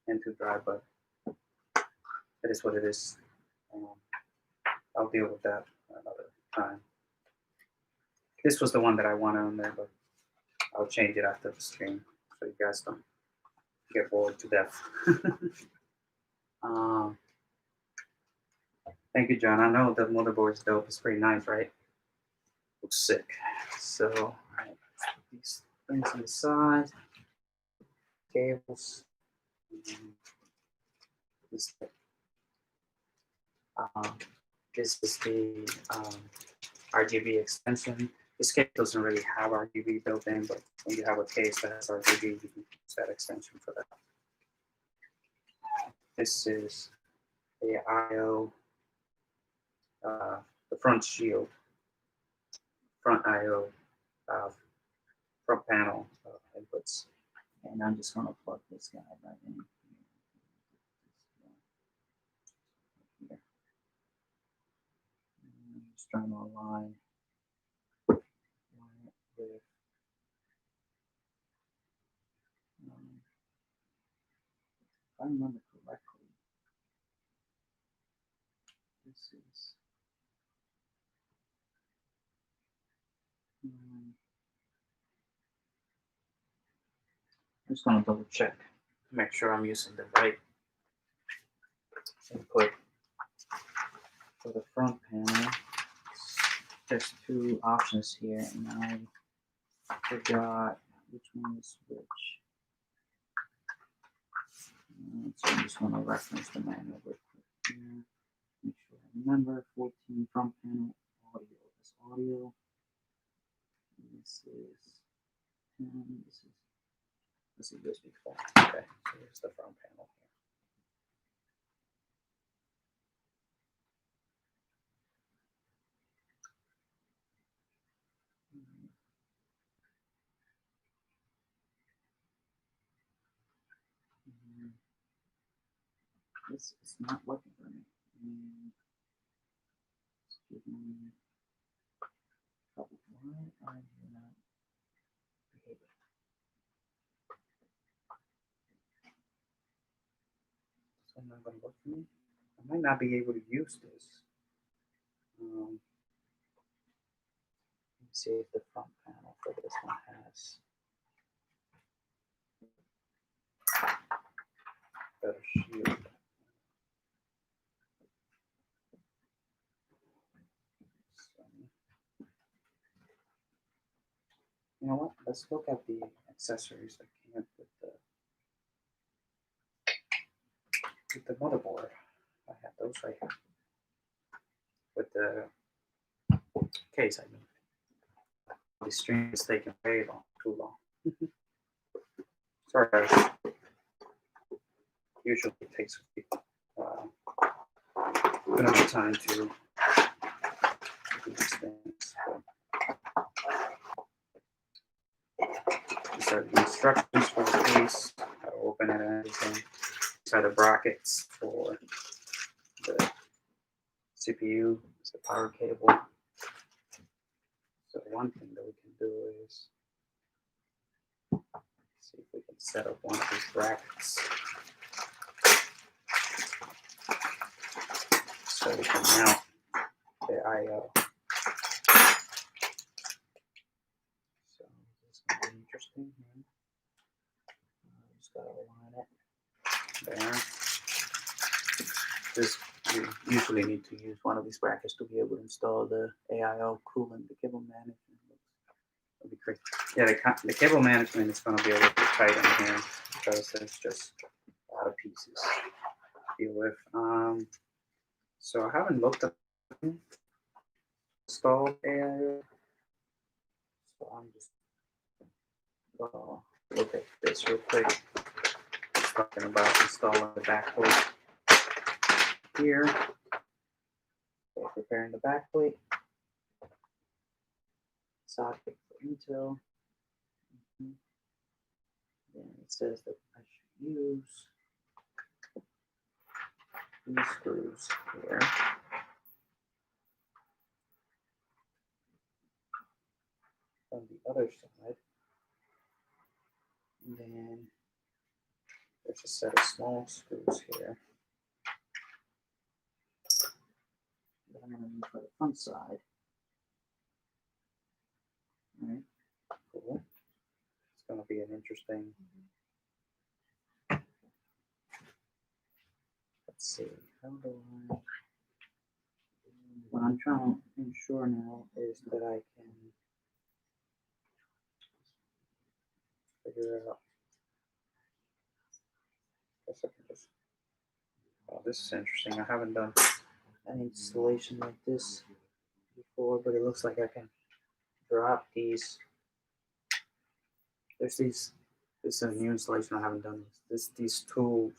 into Drive, but it is what it is. I'll deal with that another time. This was the one that I wanted on there, but I'll change it after the stream so you guys don't get bored to death. Thank you, John. I know the motherboard's dope. It's pretty nice, right? Looks sick. So, all right, let's put these things on the side. Cables. This, this is the RGB extension. This case doesn't really have RGB built in, but when you have a case that has RGB, you can use that extension for that. This is the I/O, the front shield, front I/O, front panel inputs. And I'm just going to plug this guy right in here. I'm just trying to align it with if I remember correctly, this is I'm just going to double check, Make sure I'm using the right input. for the front panel. There's two options here, and I forgot which one is which. So I'm just going to reference the manual real quick here. Make sure I remember 14 front panel audio. This audio. This is 10. This is USB 4. Okay, so here's the front panel here. This is not working for me. Excuse me. Why are you not behaving? So not going to work for me. I might not be able to use this. Let me see if the front panel for this one has better shield. So, you know what? Let's look at the accessories that came with the motherboard. I have those right here. With the case, I mean. The stream is taking way long, too long. Sorry, guys. Usually it takes enough time to do these things. These are the instructions for the case, how to open it and everything. These are the brackets for the CPU, it's the power cable. So one thing that we can do is see if we can set up one of these brackets. So we can mount the I/O. So this is going to be interesting here. Just got to align it there. This, you usually need to use one of these brackets to be able to install the AIO coolant, the cable management. That'd be great. Yeah, the cable management is going to be a little bit tight in here because there's just a lot of pieces to deal with. So I haven't looked at installed AIO. So I'm just gonna look at this real quick. talking about installing the back plate here. Okay, preparing the back plate. Socket for Intel. Then it says that I should use these screws here. On the other side. And then there's a set of small screws here that I'm going to use for the front side. All right, cool. It's going to be an interesting. Let's see, how do I. What I'm trying to ensure now is that I can figure out. I guess I can just. Oh, this is interesting. I haven't done an installation like this before, but it looks like I can drop these. There's these. This is a new installation. I haven't done this. These tools,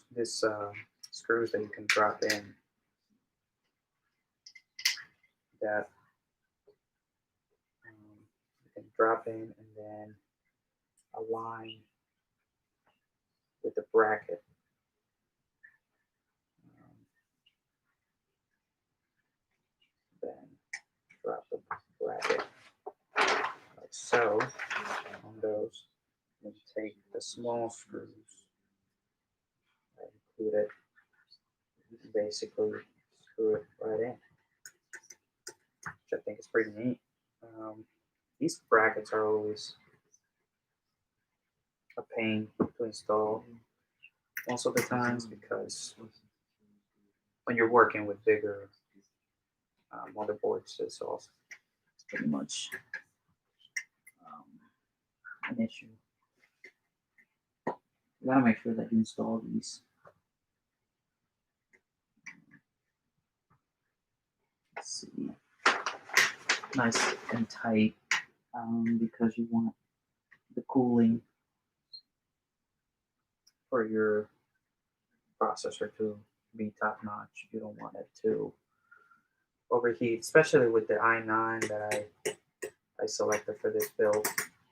screws that you can drop in. That you can drop in and then align with the bracket. Then drop the bracket like so on those, and take the small screws I included, and basically screw it right in, which I think is pretty neat. These brackets are always a pain to install most of the times because when you're working with bigger motherboards, it's pretty much an issue. You gotta make sure that you install these. Let's see, nice and tight, because you want the cooling for your processor to be top notch. You don't want it to overheat, especially with the i9 that I selected for this build.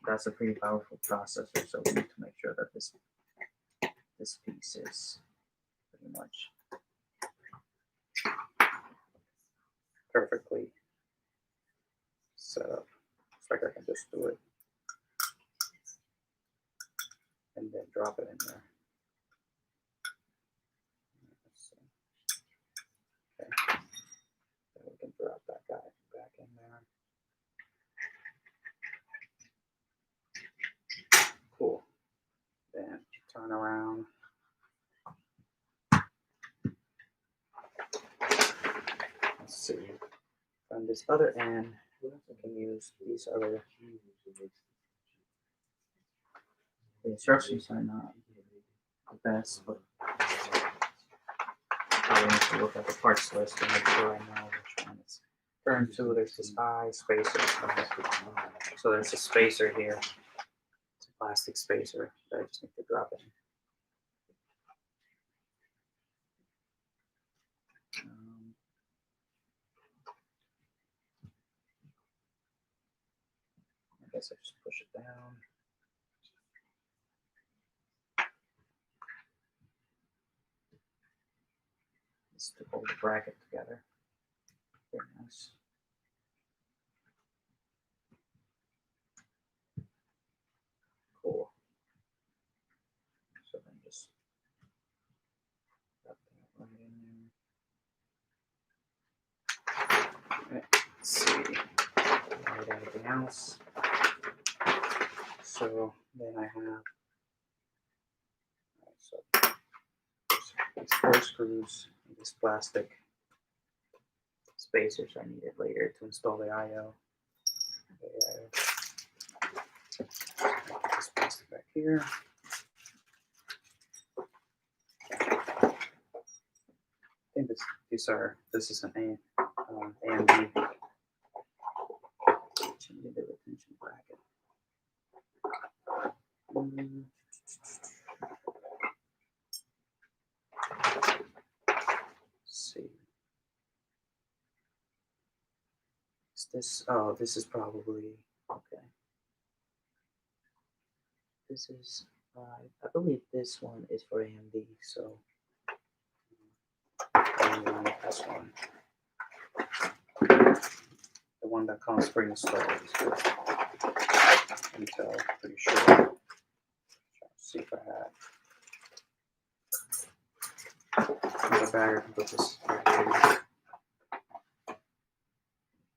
That's a pretty powerful processor, so we need to make sure that this piece is pretty much perfectly set up. It's like I can just do it and then drop it in there. Okay. Then we can drop that guy back in there. Cool. Then turn around. Let's see. On this other end, we can use these other. The instructions are not the best, but I need to look at the parts list to make sure I know which one it's turned to. There's this I spacer. So there's a spacer here. It's a plastic spacer that I just need to drop in. I guess I just push it down. Just to hold the bracket together. Very nice. Cool. So then just drop that right in there. Okay, let's see. Need anything else? So then I have. So these 4 screws and this plastic spacers I needed later to install the I/O. This plastic back here. I think this is an AMD the retention bracket. this? Oh, this is probably okay. This is I believe this one is for AMD, so this one, the one that comes pre-installed. Intel, pretty sure. Try to see if I have another bag. I can put this right here.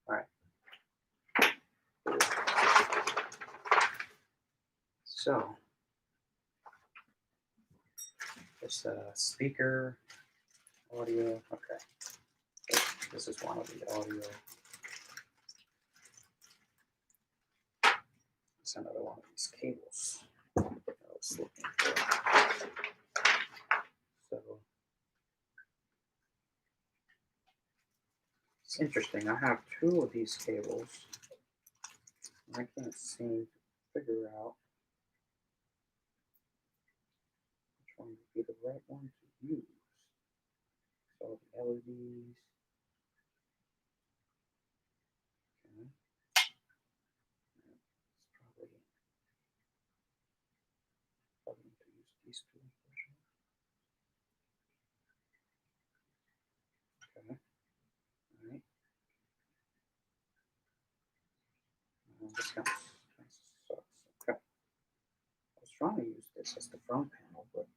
All right. So, it's a speaker, audio. Okay. This is one of the audio. It's another one of these cables I was looking for. So, it's interesting. I have two of these cables. I can't seem to figure out which one would be the right one to use. So the LEDs. Okay. Probably need to use these two. Okay. All right. This kind of sucks. Okay. I was trying to use this as the front panel, but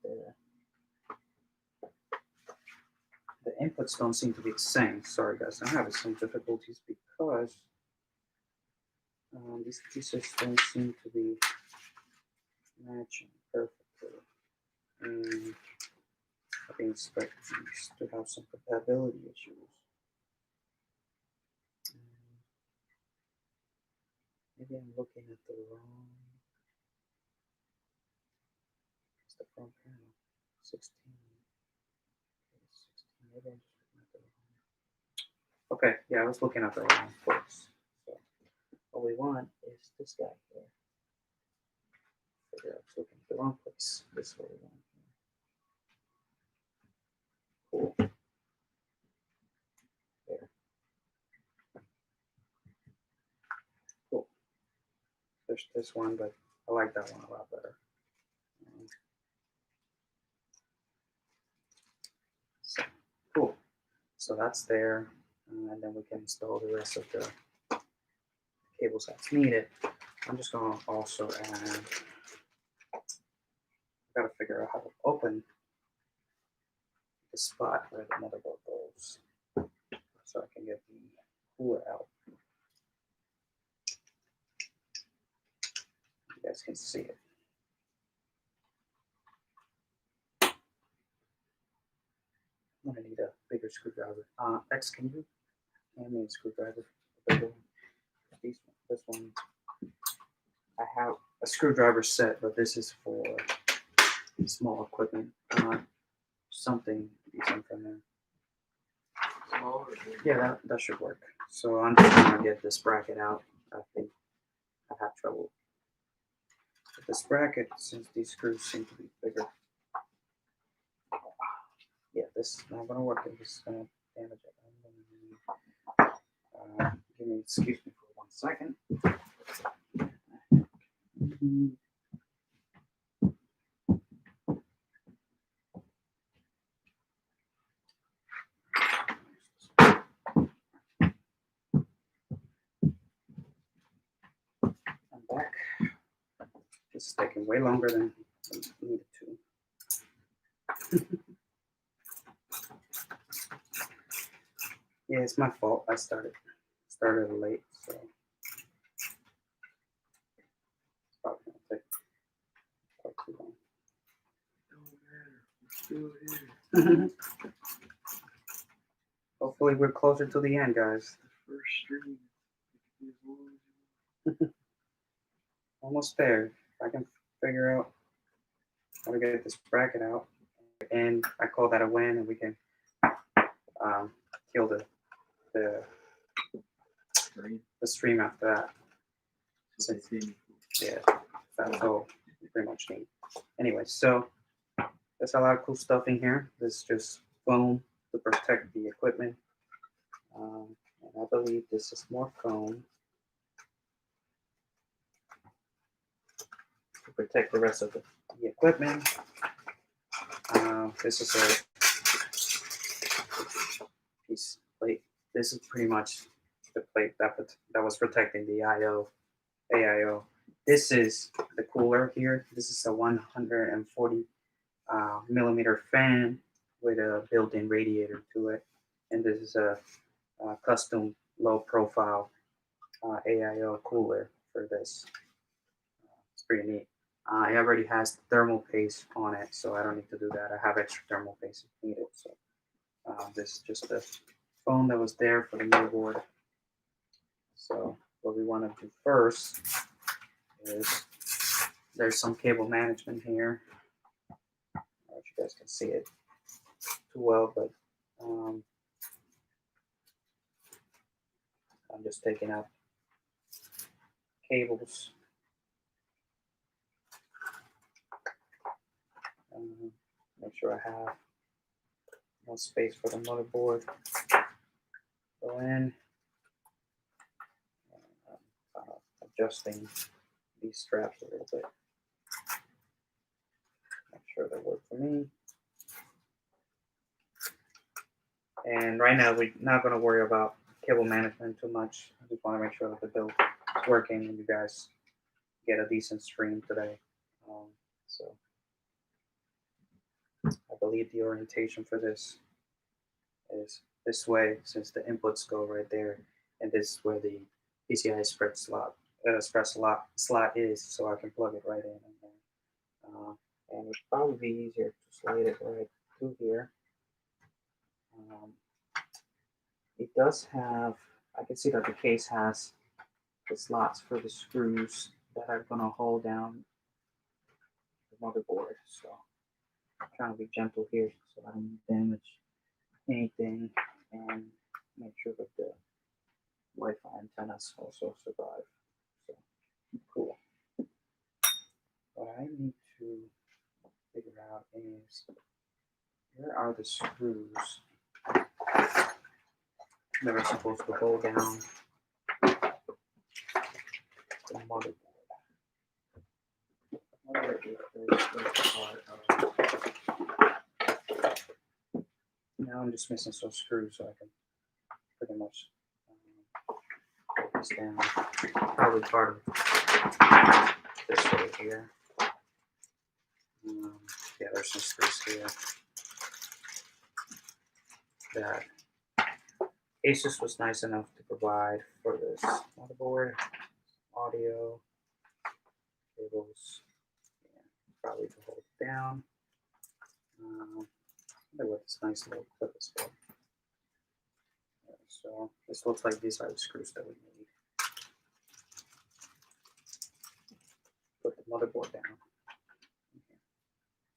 the inputs don't seem to be the same. Sorry, guys. I'm having some difficulties because these pieces don't seem to be matching perfectly. And I expect these to have some compatibility issues. Maybe I'm looking at the wrong. It's the front panel. 16. Okay, 16. Maybe I'm just looking at the wrong. Okay, yeah, I was looking at the wrong place. So what we want is this guy here. Figure I was looking at the wrong place. This is what we want. Cool. There. Cool. There's this one, but I like that one a lot better. So, cool. So that's there, and then we can install the rest of the cables that's needed. I'm just going to also add. Got to figure out how to open the spot where the motherboard goes, so I can get the cooler out. You guys can see it. I'm gonna need a bigger screwdriver. X, can you hand me a screwdriver? This one. I have a screwdriver set, but this is for small equipment. Something decent from there. Yeah, that should work. So I'm just gonna get this bracket out. I think I have trouble with this bracket since these screws seem to be bigger. Yeah, this is not gonna work. This is gonna damage it. Excuse me for 1 second. I'm back. This is taking way longer than I needed to. Yeah, it's my fault. I started late, so it's probably gonna take quite too long. Don't matter. We're still here. Hopefully, we're closer to the end, guys. The first stream. Almost there. If I can figure out how to get this bracket out, and I call that a win, and we can kill the stream after that. Since, yeah, that's all we pretty much need. Anyway, so there's a lot of cool stuff in here. This is just foam to protect the equipment. And I believe this is more foam to protect the rest of the equipment. This is a piece plate. This is pretty much the plate that was protecting the AIO. This is the cooler here. This is a 140 millimeter fan with a built-in radiator to it, and this is a custom low-profile AIO cooler for this. It's pretty neat. It already has thermal paste on it, so I don't need to do that. I have extra thermal paste if needed. So this is just the foam that was there for the motherboard. So what we want to do first is there's some cable management here. I don't know if you guys can see it too well, but I'm just taking out cables. Make sure I have enough space for the motherboard. Go in. And, adjusting these straps a little bit. Make sure they work for me. And right now we're not going to worry about cable management too much. I just want to make sure that the build is working and you guys get a decent stream today. So I believe the orientation for this is this way, since the inputs go right there, and this is where the PCI Express slot is, so I can plug it right in there. And it'd probably be easier to slide it right through here. It does have, I can see that the case has the slots for the screws that are going to hold down the motherboard. So I'm trying to be gentle here so I don't damage anything and make sure that the Wi-Fi antennas also survive. So cool. What I need to figure out is where are the screws that are supposed to hold down the motherboard. Now I'm just missing some screws so I can pretty much hold this down. Probably part of this right here. Yeah, there's some screws here that Asus was nice enough to provide for this motherboard. Audio cables, yeah, probably to hold it down. Look what this nice little clip is for. So this looks like these are the screws that we need. Put the motherboard down. Okay.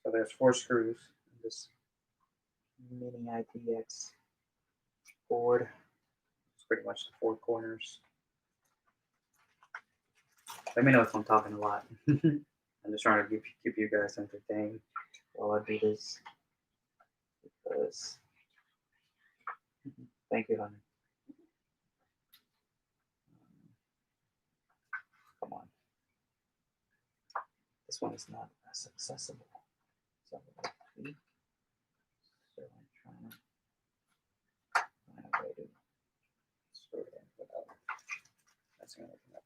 So there's 4 screws in this mini ITX board. It's pretty much the 4 corners. Let me know if I'm talking a lot. I'm just trying to keep you guys entertained while I do this. Because thank you, honey. Come on. This one is not as accessible. So I'm trying to find a way to screw it in without messing anything up.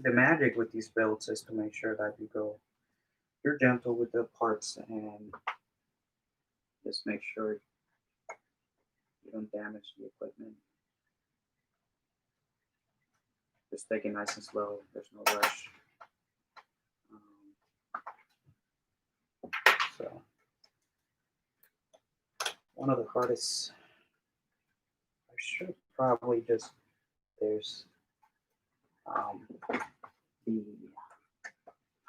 The magic with these builds is to make sure that you're gentle with the parts and just make sure you don't damage the equipment. Just take it nice and slow. There's no rush. So one of the hardest, I should probably just, there's the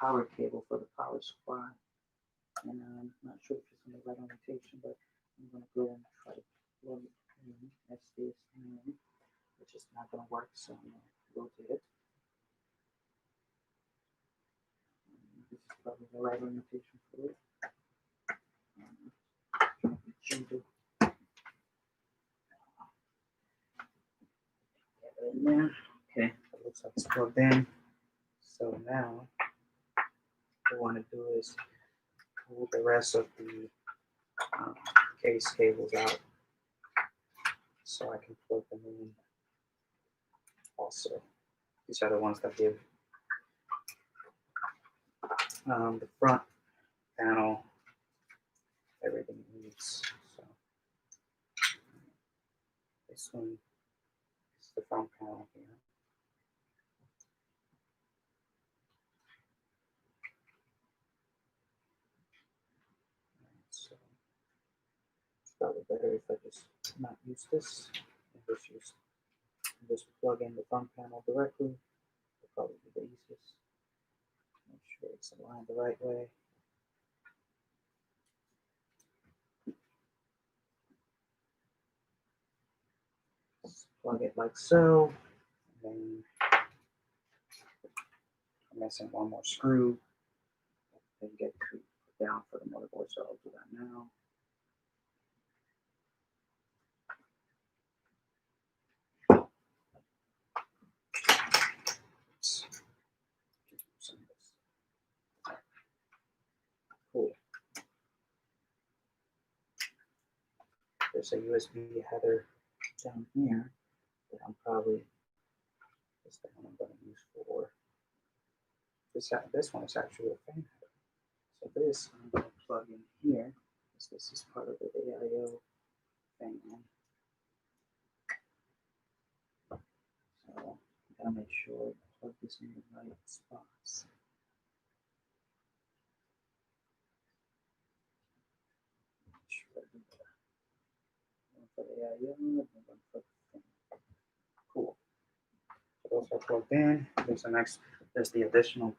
power cable for the power supply, and I'm not sure if it's on the right orientation, but I'm going to go and try to plug it in. That's this, which is not going to work, so I'm going to rotate it. This is probably the right orientation for it. Gentle. it's plugged in. So now what we want to do is pull the rest of the case cables out so I can plug them in also. These are the ones that give the front panel everything it needs. So this one is the front panel here. So it's probably better if I just not use this and just plug in the front panel directly. It'll probably be the easiest. Make sure it's aligned the right way. Just plug it like so. And then I'm missing one more screw. And get to put down for the motherboard, so I'll do that now. Oops. Cool. There's a USB header down here that I'm probably this the one I'm going to use for this one is actually a fan header. So this I'm going to plug in here because this is part of the AIO fan. So I gotta make sure I plug this in the right spots. Make sure I do that. One for the AIO and one for the fan. Cool. So those are plugged in. There's the additional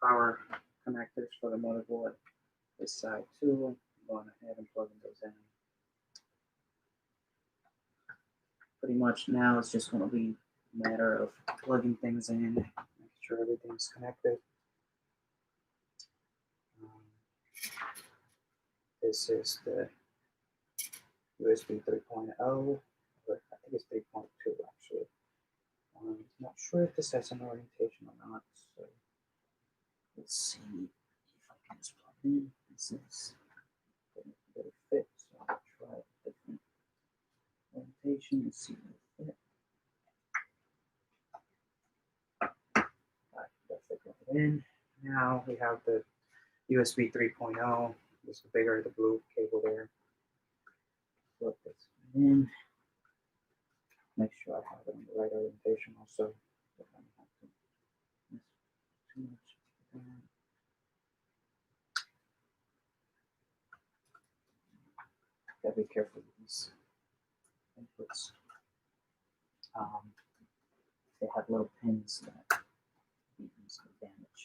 power connectors for the motherboard. This side too. I'm going ahead and plugging those in. Pretty much now it's just going to be a matter of plugging things in, making sure everything's connected. This is the USB 3.0, or I think it's 3.2 actually. I'm not sure if this has an orientation or not, so let's see if I can just plug in. This is going to fit, so I'll try a different orientation and see if it fits. Alright, that's it in. Now we have the USB 3.0. This is the bigger, the blue cable there. Plug this in. Make sure I have it in the right orientation also. I don't have to miss too much there. Gotta be careful with these inputs. They have little pins that you can easily damage.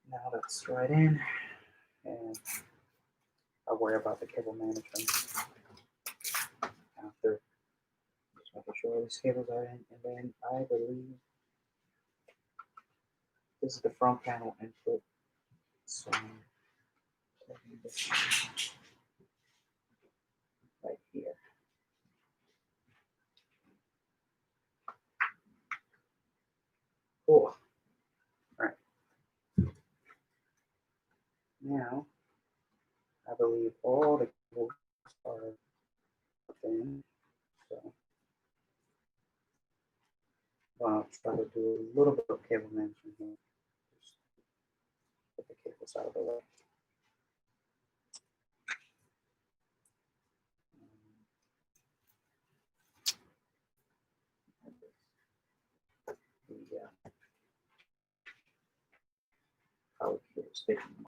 Now that's right in, and I'll worry about the cable management after. Just making sure all these cables are in, and then I believe this is the front panel input. So this right here. Cool. All right. Now, I believe all the cables are in. So I'll try to do a little bit of cable management here. Just get the cables out of the way. The power cable is sticking.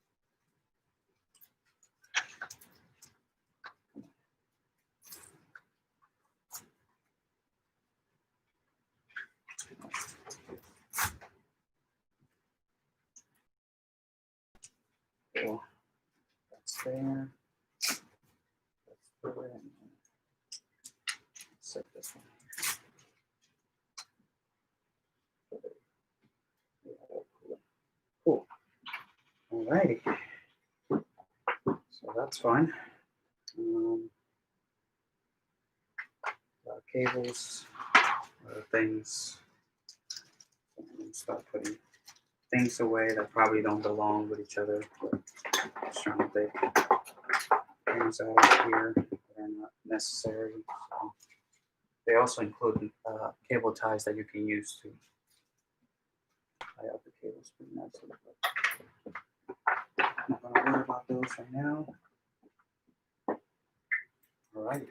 Cool. That's there. That's there. And set this one here. Yeah, cool. Alrighty. So that's fine. cables, things. I'm gonna start putting things away that probably don't belong with each other. But just trying to take things out of here that are not necessary. So they also include cable ties that you can use to tie out the cables pretty nicely. I'm not gonna worry about those right now. All right.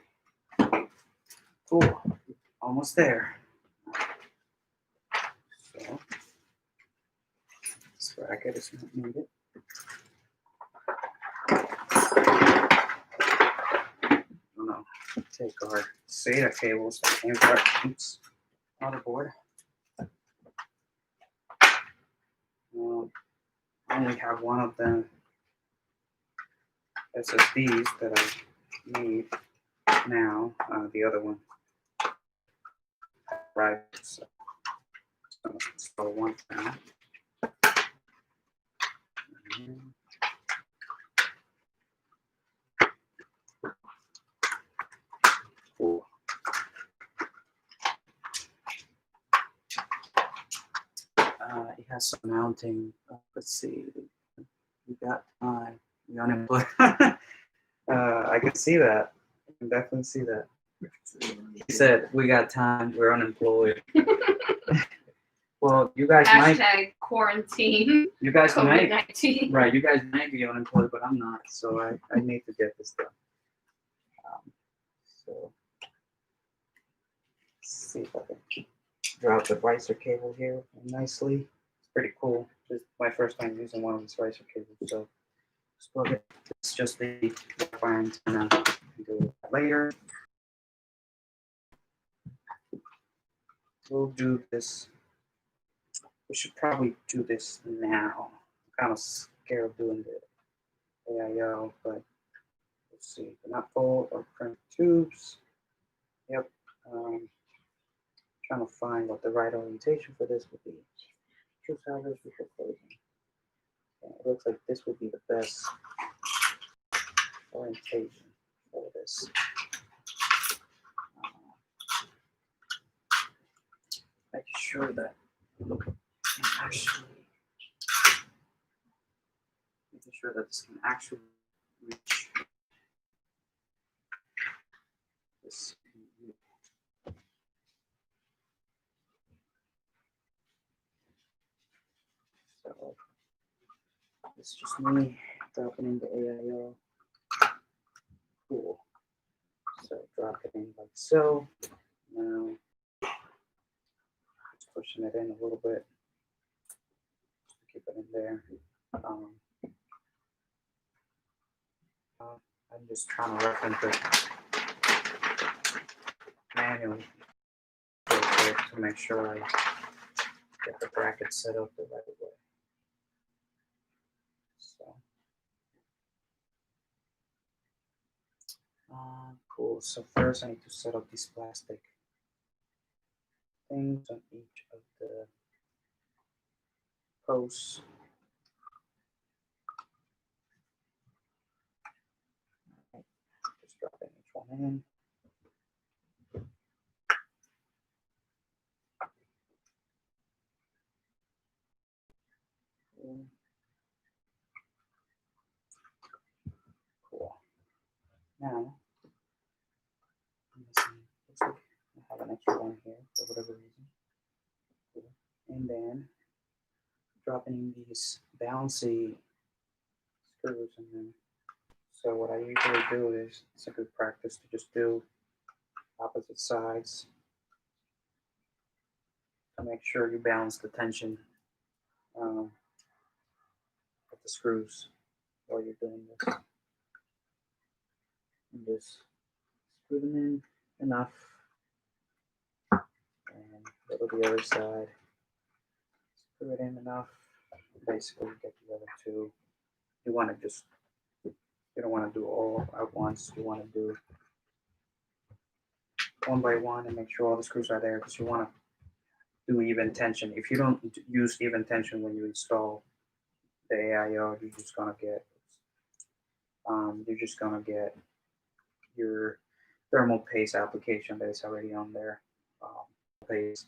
Cool. Almost there. So this bracket is not needed. Oh no. Take our SATA cables that came with our motherboard. I only have one of the SSDs that I need now. The other one, right? So I'm gonna install one now. Cool. It has some mounting. Let's see. We got time. We unemployed. I can see that. I can definitely see that. He said, "We got time. We're unemployed." Well, you guys might. Hashtag quarantine. You guys might. COVID-19. Right. You guys might be unemployed, but I'm not. So I need to get this done. So let's see if I can drop the riser cable here nicely. It's pretty cool. It's my first time using one of these riser cables, so just plug it. It's just the Wi-Fi antenna. Do it later. We'll do this. We should probably do this now. I'm kind of scared of doing the AIO, but let's see. Not full or print tubes. Yep. Trying to find what the right orientation for this would be. Choose hours before closing. Okay, it looks like this would be the best orientation for this. Making sure that this can actually reach this. So it's just me dropping into AIO. Cool. So drop it in like so. Now just pushing it in a little bit. Just to keep it in there. I'm just trying to reference it manually real quick to make sure I get the bracket set up the right way. So, cool. So first I need to set up these plastic things on each of the posts. Just dropping each one in. Cool. Now, looks like I have an extra one here for whatever reason. Cool. And then dropping in these bouncy screws in there. So what I usually do is, it's a good practice to just do opposite sides to make sure you balance the tension of the screws while you're doing this. And just screw them in enough, and go to the other side. Screw it in enough. Basically, get the other two. You want to just, you don't want to do all at once. You want to do one by one and make sure all the screws are there, because you want to do even tension. If you don't use even tension when you install the AIO, you're just gonna get your thermal paste application that is already on there. Paste.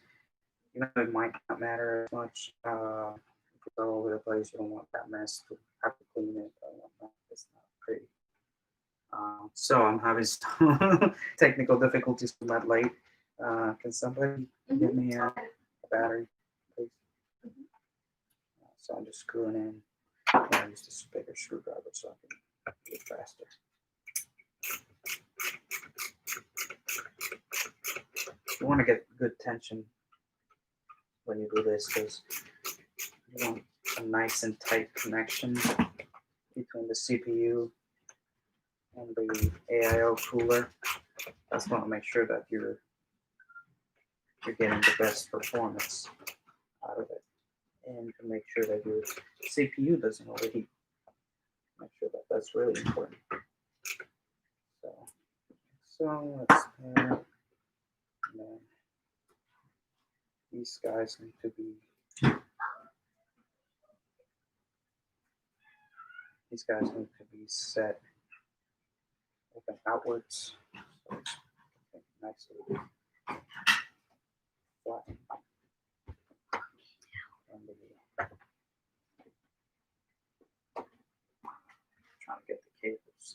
You know, it might not matter as much. If it's all over the place, you don't want that mess to have to clean it. It's not pretty. So I'm having some technical difficulties with my late. Can somebody give me a battery, please? So I'm just screwing in. I use this bigger screwdriver so I can do it faster. You want to get good tension when you do this because you want a nice and tight connection between the CPU and the AIO cooler. That's going to make sure that you're getting the best performance out of it, and to make sure that your CPU doesn't overheat. Make sure that that's really important. So let's pair, and then these guys need to be set open outwards, so it's nicely flat. And trying to get the cables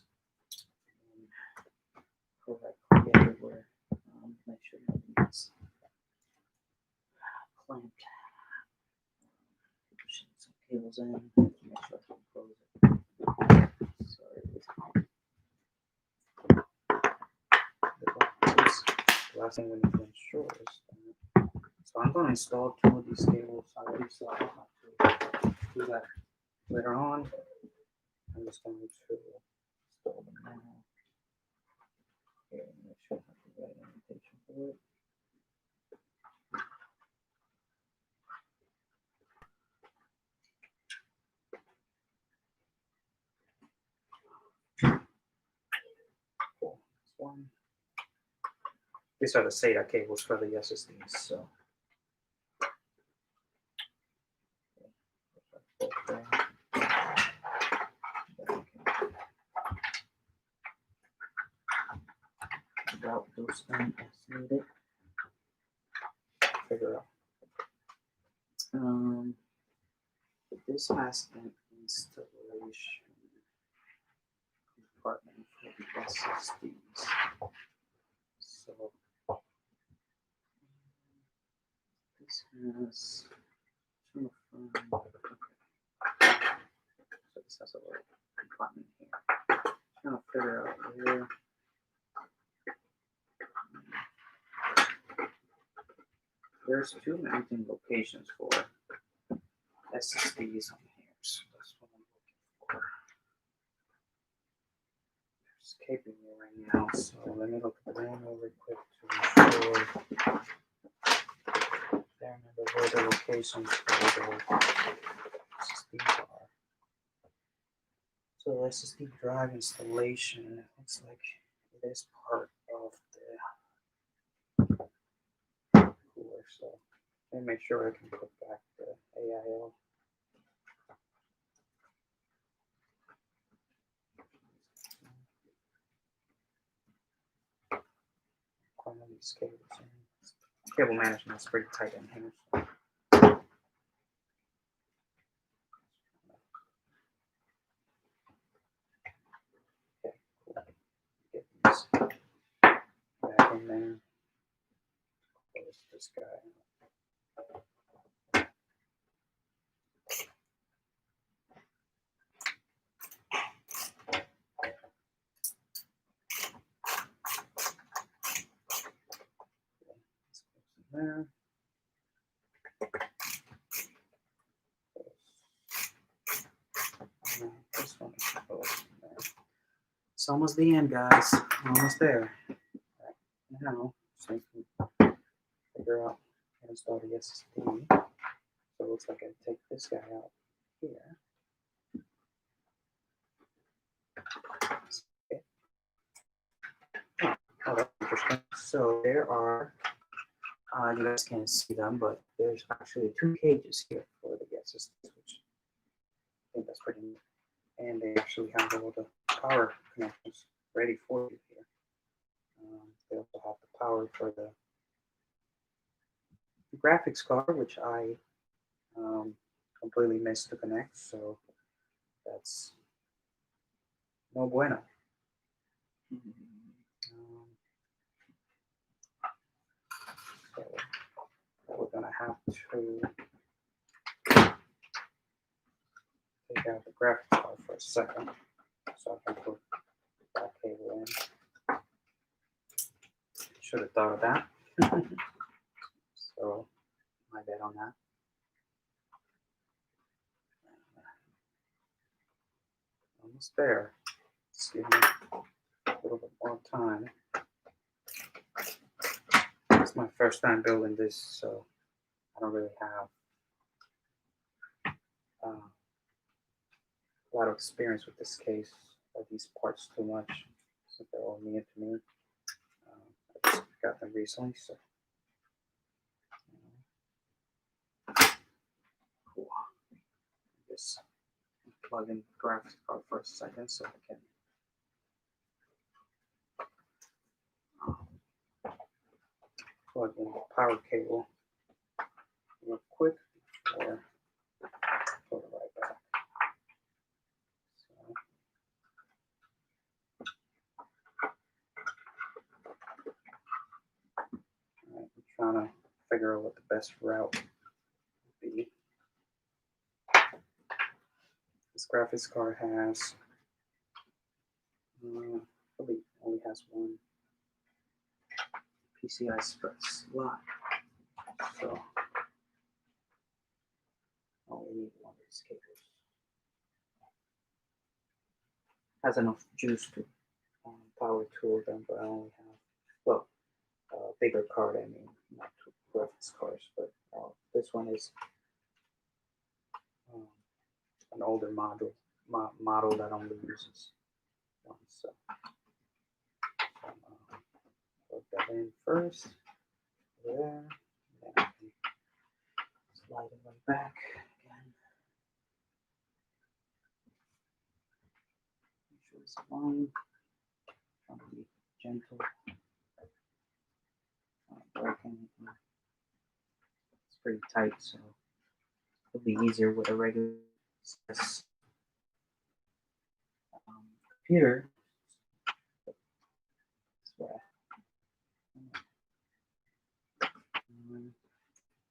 correctly everywhere. Make sure everything's clamped. Pushing some cables in. Make sure I can close it. Sorry. The last thing we need to ensure is that, so I'm going to install 2 of these cables already, so I don't have to do that later on. I'm just going to install them now. Here, make sure I have the right orientation for it. Cool. That's one. These are the SATA cables for the SSDs, so. Route those in as needed. Figure out. This has an installation compartment for the SSDs. So this has so this has a little compartment here. I'm trying to figure out where. There's 2 mounting locations for SSDs on here, so that's what I'm looking for. It's escaping me right now, so let me look at the manual real quick to ensure I remember where the locations for the SSDs are. So SSD drive installation, it looks like it is part of the cooler, so let me make sure I can put back the AIO. These cables in. Cable management is pretty tight in here. So. Okay, cool. Get these back in there. Close this guy. There. This one is closed there. It's almost the end, guys. Almost there. Right now, so you can figure out how to install the SSD. So it looks like I take this guy out here. Okay. Oh, that's interesting. So there are, you guys can't see them, but there's actually 2 cages here for the SSDs, which I think that's pretty neat. And they actually have all the power connections ready for you here. power for the graphics card, which I completely missed to connect, so that's no bueno. So we're gonna have to take out the graphics card for a second, so I can put that cable in. Should have thought of that. So my bad on that. Almost there. Just give me a little bit more time. It's my first time building this, so I don't really have a lot of experience with this case or these parts too much, since they're all new to me. I just got them recently, so. Cool. Just plug in the graphics card for a second so I can plug in the power cable real quick before I put it right back. So, all right, I'm trying to figure out what the best route would be. This graphics card has probably only has one PCI Express slot, so I only need one of these cables. Has enough juice to power two of them, but I only have, well, a bigger card, I mean, not two graphics cards, but this one is an older model that only uses one, so plug that in first, there, then I can slide it right back again. Make sure it's aligned. Trying to be gentle. Not breaking anything. It's pretty tight, so it'll be easier with a regular size computer.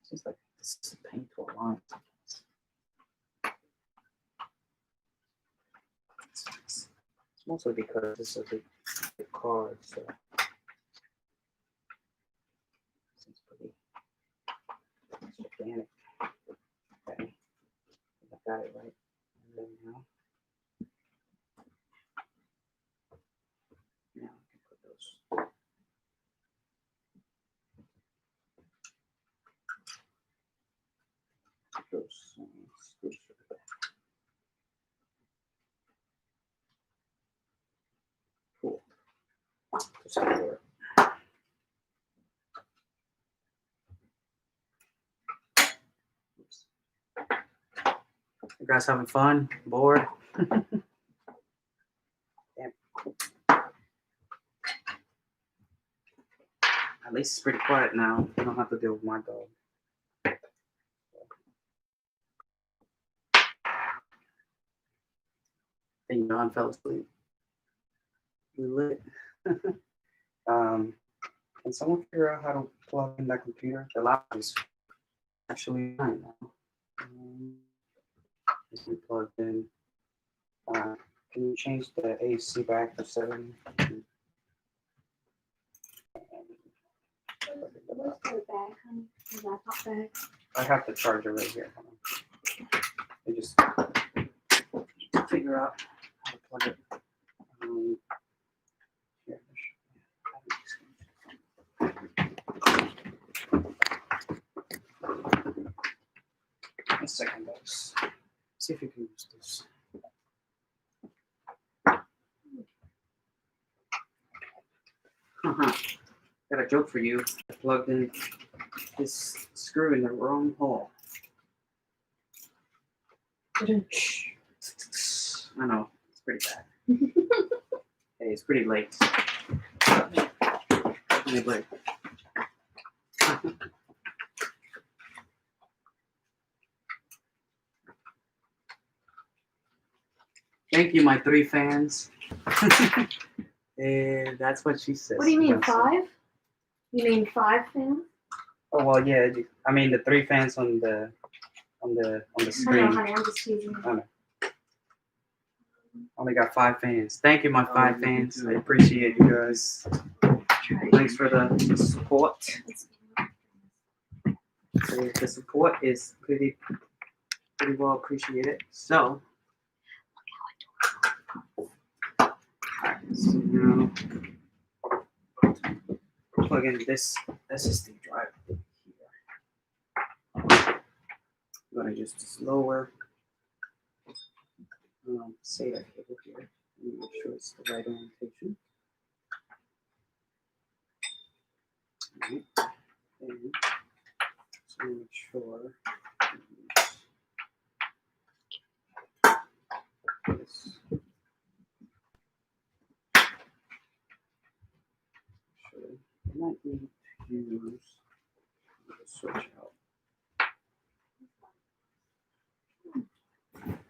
Seems like this is a pain to align. It's mostly because this is a big card, so it's pretty gigantic. Okay, I got it right. And then now I can put those screws to the back. Cool. Just for it. You guys having fun? Bored? Damn. At least it's pretty quiet now. I don't have to deal with my dog. I think Don fell asleep. We lit. Can someone figure out how to plug in that computer? The laptop is actually fine now. It's been plugged in. Can you change the AC back to 7? Where's the bag, honey? The laptop bag. I have the charger right here. Hold on. I just figure out how to plug it. Here. A second, guys. See if you can use this. Got a joke for you. I plugged in this screw in the wrong hole. I know, it's pretty bad. Hey, it's pretty late. Anyway, Thank you, my 3 fans. And that's what she says. What do you mean, That's it. 5? You mean 5 fans? Oh well, yeah. I mean the 3 fans on the I know, screen. honey, I'm just teasing. Only got 5 fans. Thank you, my Oh, 5 me fans. too. I appreciate you guys. Thanks for the support. The support is pretty well appreciated. So, alright, so now plug in this SSD drive here. I'm gonna use this lower SATA cable here. Make sure it's the right orientation. Alright, and so make sure this. Sure, I might need to use the switch out.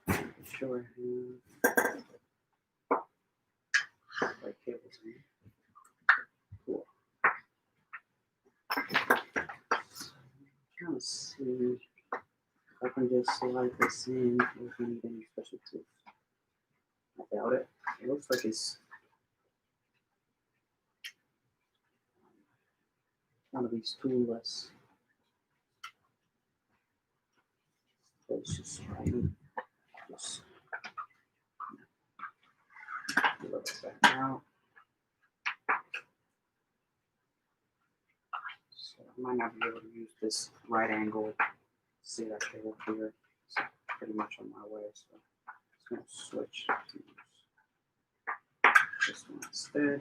Make sure I have right cables in. Cool. Trying to see if I can just slide this in if I need any special tools. I doubt it. It looks like it's one of these toolless. So it's just right. Just look that out. So I might not be able to use this right angle. See that cable here? It's pretty much on my way, so I'm just gonna switch to use this one instead.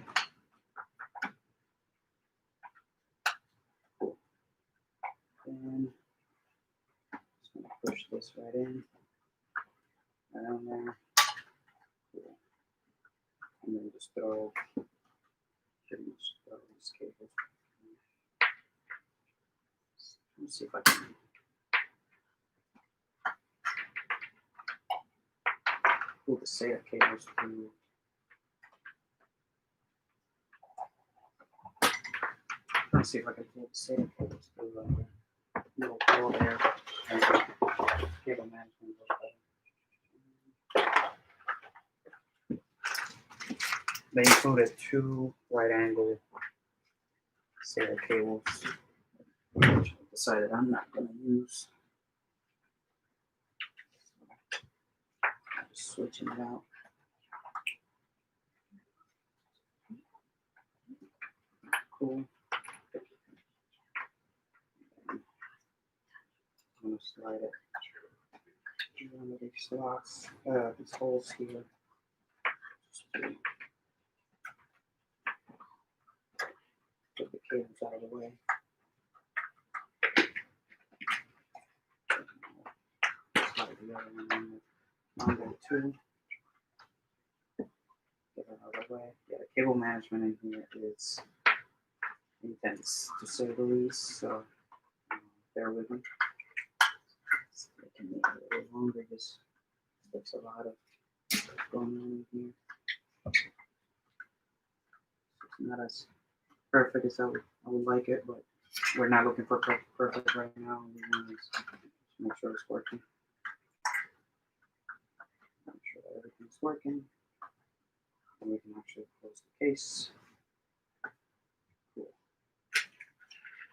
Cool. Then just gonna push this right in, right on there. Cool. And then just throw pretty much throw these cables. Let me see if I can pull the SATA cables through. Let's see if I can pull the SATA cables through the little hole there. And cable management goes better. They included 2 right angle SATA cables, which I decided I'm not going to use. I'm just switching it out. Cool. I'm going to slide it in one of these slots, these holes here. Just to get the cables out of the way. Slide the other one on there too. Get it out of the way. Yeah, the cable management in here is intense to say the least, so bear with me. It's making it a little longer. There's a lot of going on in here. It's not as perfect as I would like it, but we're not looking for perfect right now. We want to make sure it's working. Make sure that everything's working. And we can actually close the case. Cool.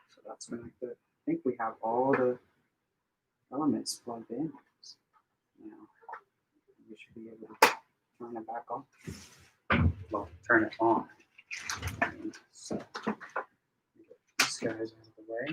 So that's connected. I think we have all the elements plugged in. Now we should be able to turn it back on. Well, turn it on. So these guys out of the way.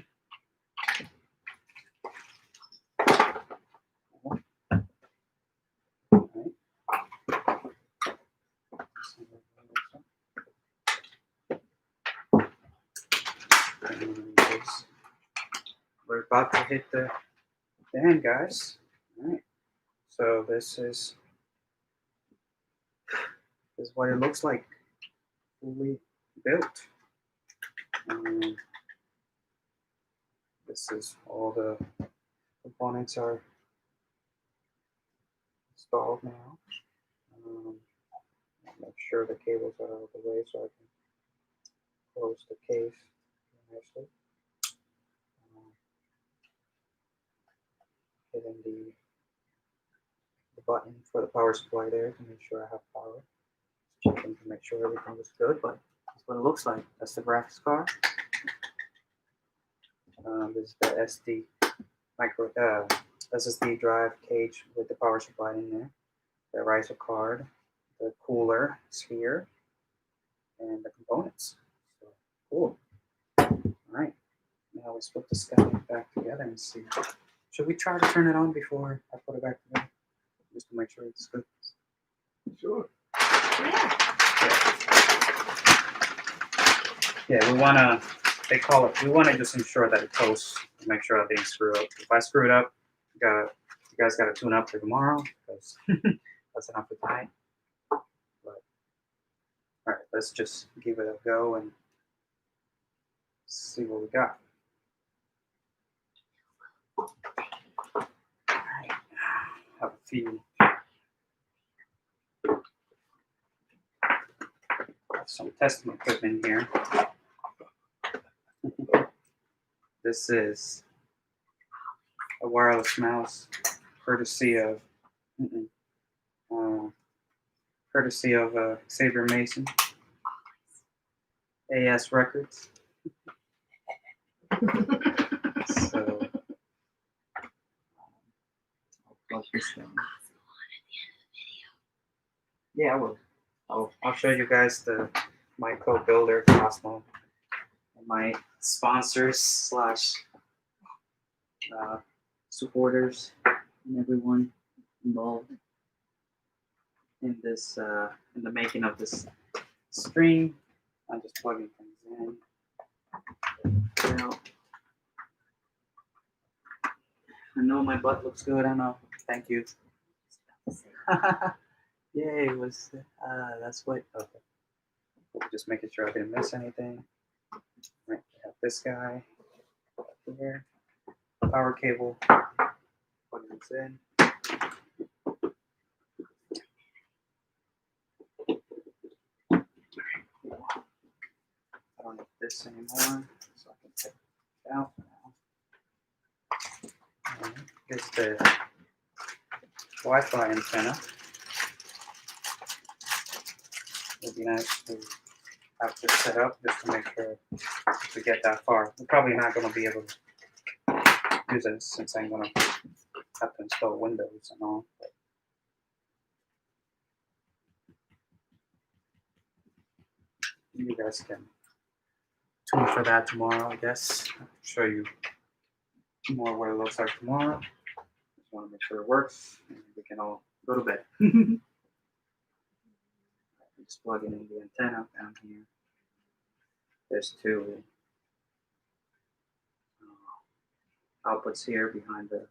We're about to hit the end, guys. All right. So this is what it looks like, fully built. This is all the components are installed now. I'll make sure the cables are out of the way so I can close the case nicely. Hitting the button for the power supply there to make sure I have power. Checking to make sure everything is good, but that's what it looks like. That's the graphics card. This is the SSD drive cage with the power supply in there. The riser card, the cooler sphere, and the components. So cool. All right. Now let's put this guy back together and see. Should we try to turn it on before I put it back together? Just to make sure it's good. Sure. Yeah. Yeah, we wanna. They call it. We want to just ensure that it toasts. Make sure I didn't screw up. If I screw it up, you guys gotta tune up for tomorrow because that's enough for tonight. But all right, let's just give it a go and see what we got. All right, have a few. Have some testing equipment here. This is a wireless mouse, courtesy of Xavier Mason, AS Records. So I'll plug this in. Yeah, I will. I'll show you guys my co-builder Cosmo and my sponsors slash supporters and everyone involved in this in the making of this stream. I'm just plugging things in. Now, I know my butt looks good. I know. Thank you. Yay! Was that's what? Okay. Just making sure I didn't miss anything. Right, we have this guy here. Power cable. Plug this in. I don't need this anymore, so I can take it out now. And here's the Wi-Fi antenna. It'd be nice to have this set up just to make sure to get that far. We're probably not going to be able to use it since I'm going to have to install Windows and all. But you guys can tune for that tomorrow, I guess. I'll show you more what it looks like tomorrow. Just want to make sure it works and we can all go to bed. Just plugging in the antenna down here. There's two outputs here behind the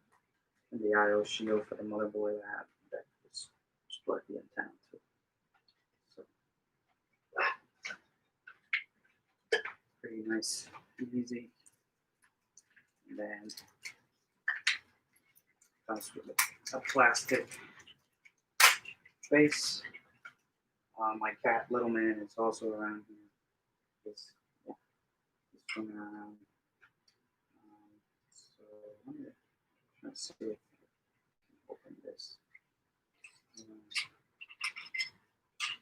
I/O shield for the motherboard that just plug the antenna to. So pretty nice and easy. And then comes with a plastic base. My cat Little Man is also around here. He's swimming around. So let's see if I can open this.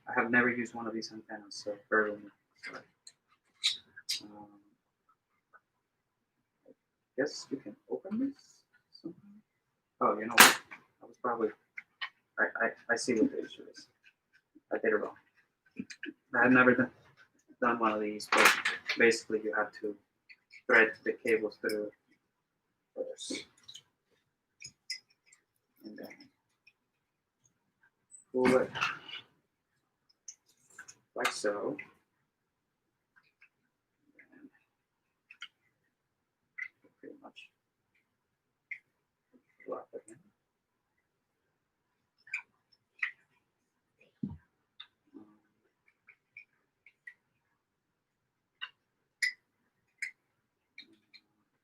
I have never used one of these antennas, so very sorry. I guess we can open this somehow. Oh, you know what? I was probably I see what the issue is. I did it wrong. I have never done one of these, but basically you have to thread the cables through first. And then pull it like so. And pretty much drop it in.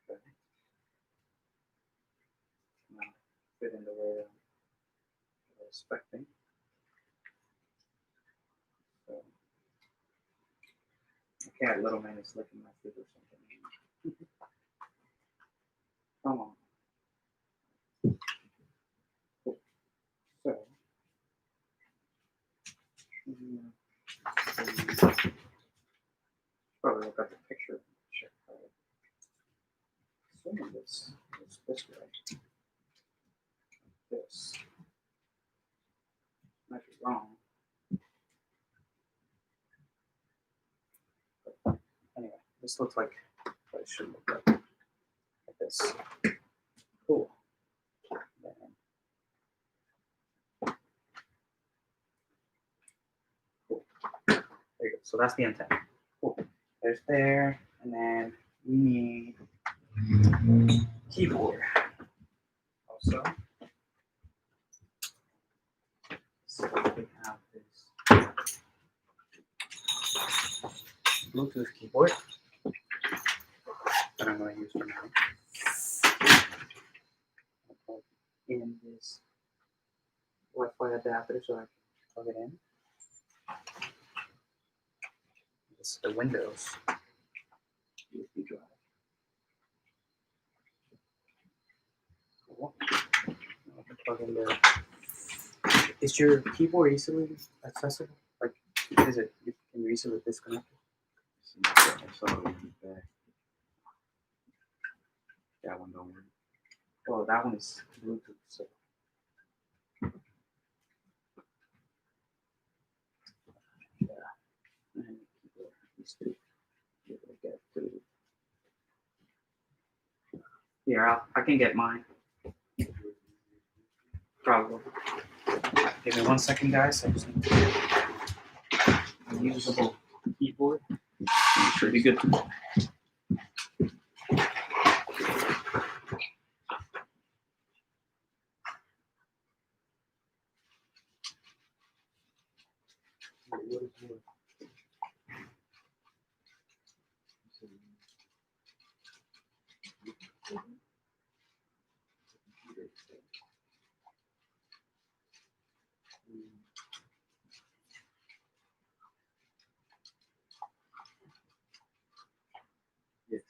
Okay. Now fit in the way I was expecting. cat, little man, is licking my foot or something. Come on. Cool. So, probably look at the picture. Check assuming this is this way. This might be wrong. But anyway, this looks like what it should look like this. Cool. Then, cool. There you go. So that's the antenna. Cool. There's there, and then we need keyboard. Also, so we have this Bluetooth keyboard that I'm going to use for now. I'll plug in this Wi-Fi adapter so I can plug it in. This is the Windows USB drive. Cool. I can plug in there. Is your keyboard easily accessible? Like, is it? Can you easily disconnect it? I saw it in the back. That one don't work. Oh, that one is Bluetooth. So. Yeah. And keyboard needs to be able to get through. Yeah, I can get mine. Probably. Give me 1 second, guys. I just need to get a usable keyboard. Should be good to go. Yes.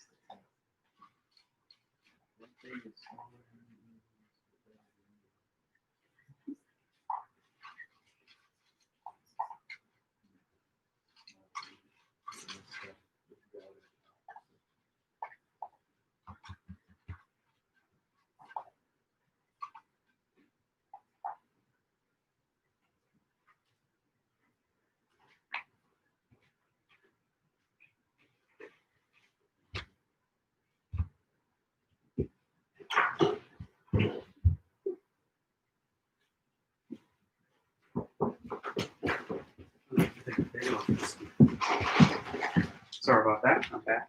Sorry about that. I'm back.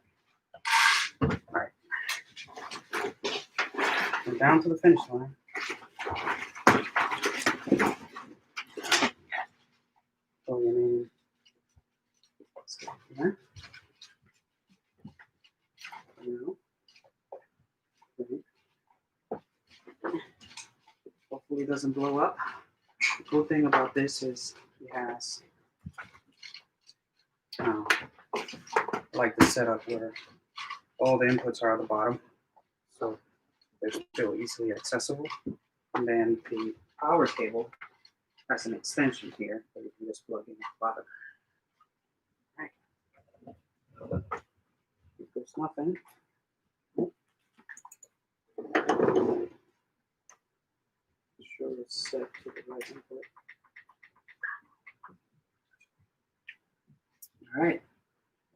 All right. We're down to the finish line. Oh, you mean? Yeah. No. Okay. Hopefully it doesn't blow up. The cool thing about this is it has like the setup where all the inputs are at the bottom, so they're still easily accessible. And then the power cable has an extension here that you can just plug in at the bottom. Right. If there's nothing. Sure it's set to the right input. All right,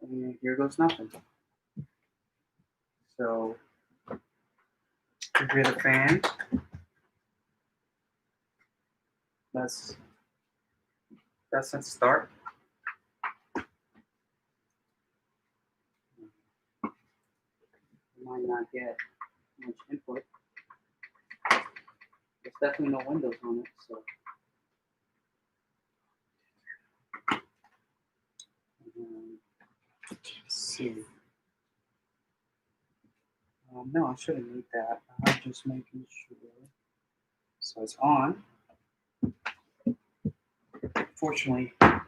and here goes nothing. So, if you're the fan, that's a start. You might not get much input. There's definitely no windows on it, so. Let's see. No, I shouldn't need that. I'm just making sure. So it's on. Fortunately, I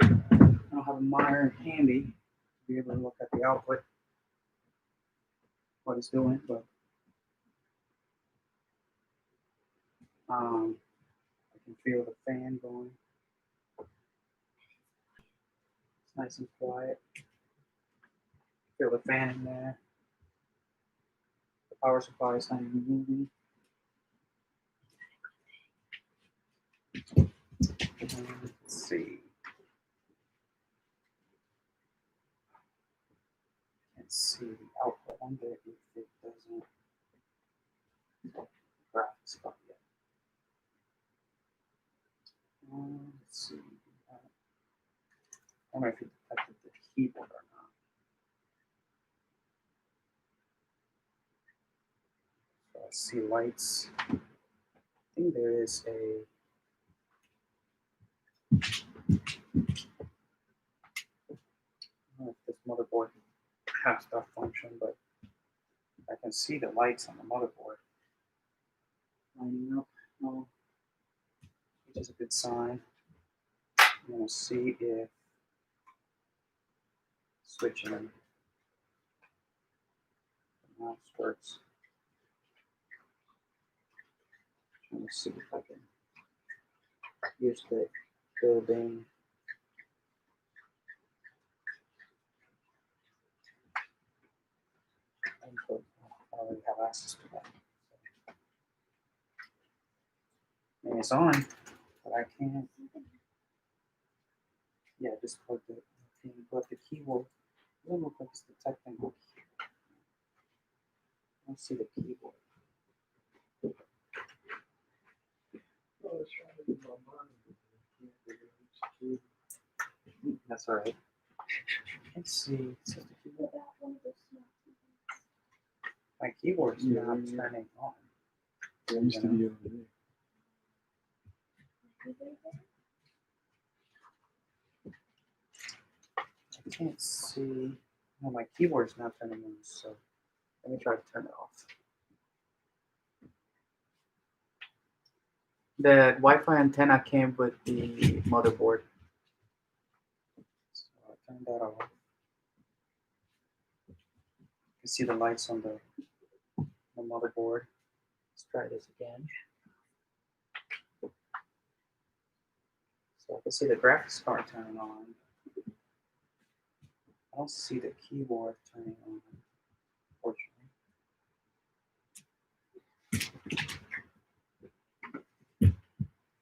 don't have a monitor handy. be able to look at the output, what it's doing, but I can feel the fan going. It's nice and quiet. Feel the fan in there. The power supply is not even moving. Let's see. Can't see the output. I wonder if it doesn't graphics card yet. Let's see. I wonder if it detected the keyboard or not. So I see lights. I think there is a. I don't know if this motherboard has that function, but I can see the lights on the motherboard lining up, which is a good sign. I'm going to see if switching the mouse works. Trying to see if I can use the building. Input. I already have access to that. And it's on, but I can't. Yeah, just plug the thing, but the keyboard doesn't look like it's detecting. I don't see the keyboard. That's all right. Let's see. So the keyboard. My keyboard's not turning on. It used to be over there. I can't see. No, my keyboard's not turning on, so let me try to turn it off. The Wi-Fi antenna came with the motherboard. So I turned that off. You can see the lights on the motherboard. Let's try this again. So I can see the graphics card turning on. I don't see the keyboard turning on, unfortunately. I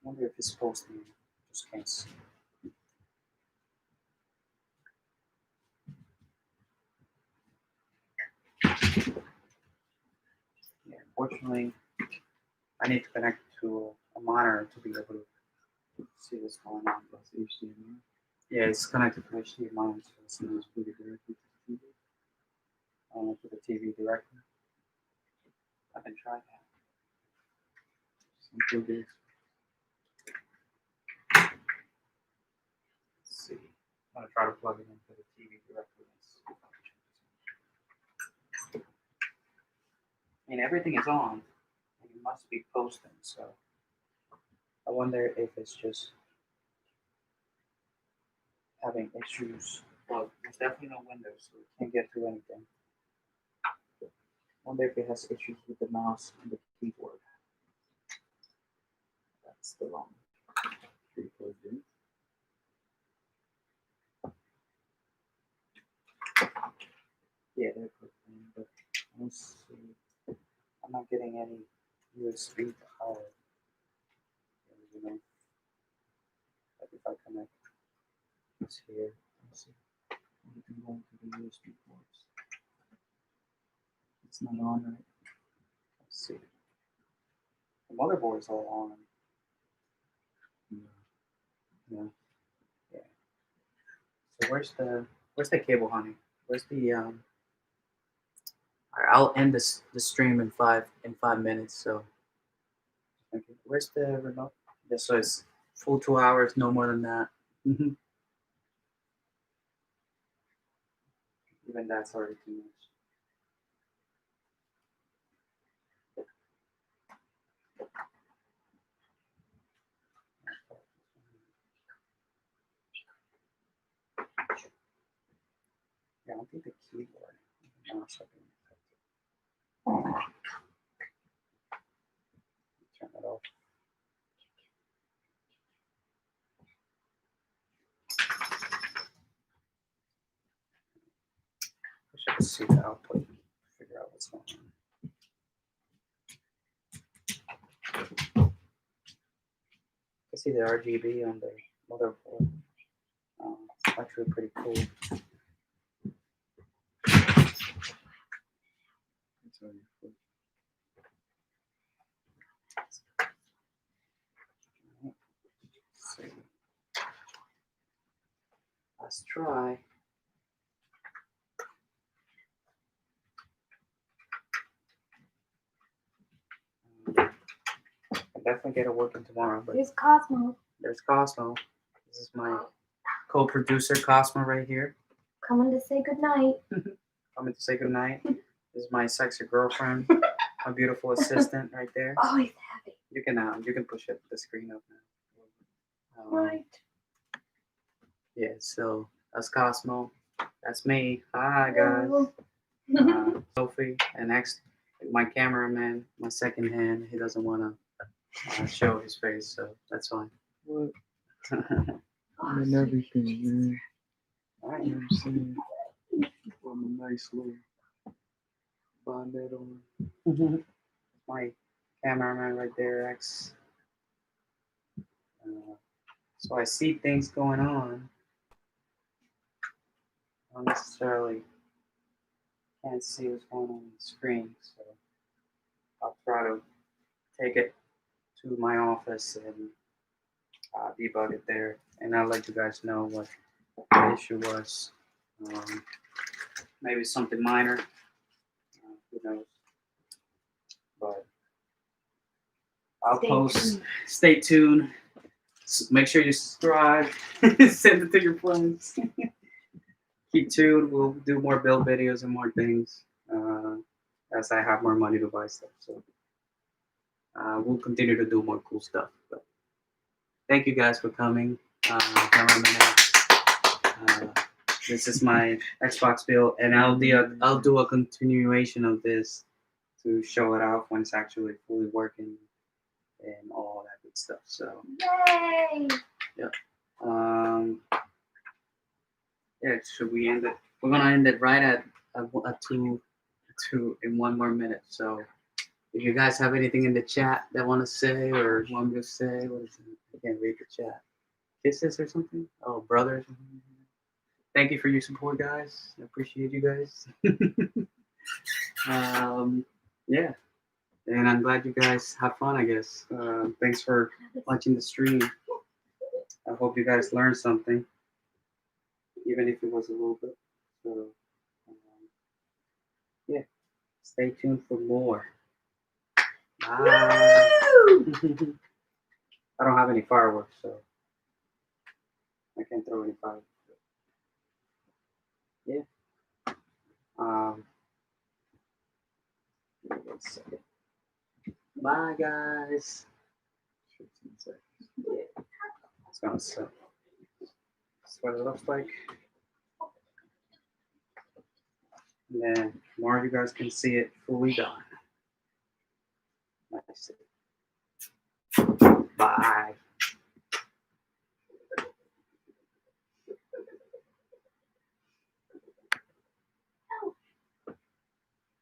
wonder if it's supposed to be. Just can't see. Yeah, unfortunately, I need to connect to a monitor to be able to see what's going on. That's HDMI. Yeah, it's connected to HDMI, so it's not Just put it directly to the TV. to the TV directly. I can try that. Some plug it. Let's see. I'm gonna try to plug it into the TV directly. I mean, everything is on. And it must be posting, so I wonder if it's just having issues. Well, there's definitely no Windows, so it can't get through anything. I wonder if it has issues with the mouse and the keyboard. That's the wrong. Pretty plugged in. Yeah, they're plugged in, but I don't see. I'm not getting any USB to power. You know, like if I connect this here, let's see. We can go into the USB ports. It's not on right. Let's see. The motherboard is all on. Yeah. Yeah. So where's the cable, honey? Where's the All right, I'll end the stream in 5 minutes. So okay. Where's the remote? Just so it's full 2 hours, no more than that. Even that's already too much. keyboard. Turn that off. Wish I could see the output. Figure out what's going on. I see the RGB on the motherboard. It's actually pretty cool. It's on your foot. Let's see. Let's try. I'll definitely get it working tomorrow, but Here's Cosmo there's Cosmo. This is my co-producer Cosmo right here. coming to say goodnight. Coming to say goodnight. This is my sexy girlfriend, my beautiful assistant right there. Oh, he's happy. You can push it the screen up now. Right. Yeah, so that's Cosmo. That's me. Hi guys. Oh. Sophie, and next my cameraman, my second hand. He doesn't want to show his face, so that's fine. What? All I'm in everything, man. right. You know what I'm saying? I'm a nice little bonnet on. My cameraman right there, X. So I see things going on. I don't necessarily can't see what's going on the screen, so I'll try to take it to my office and debug it there, and I'll let you guys know what the issue was. Maybe something minor, who knows? But I'll post. Stay tuned. Make sure you subscribe. Send it to your friends. Keep tuned. We'll do more build videos and more things as I have more money to buy stuff. So we'll continue to do more cool stuff. But thank you guys for coming. This is my Xbox build, and I'll do a continuation of this to show it off when it's actually fully working and all that good stuff. So Yay! yeah, should we end it? We're gonna end it right at two in 1 more minute. So if you guys have anything in the chat that want to say or want me to say, what is it? I can't read the chat. Kisses or something? Oh, brothers. Thank you for your support, guys. I appreciate you guys. Yeah, and I'm glad you guys have fun, I guess. Thanks for watching the stream. I hope you guys learned something, even if it was a little bit. So, yeah, stay tuned for more. Bye. I don't have any fireworks, so I can't throw any fireworks. Yeah. One second. Bye, guys. 15 seconds. Yeah. It's gonna suck. That's what it looks like. And then tomorrow you guys can see it fully done.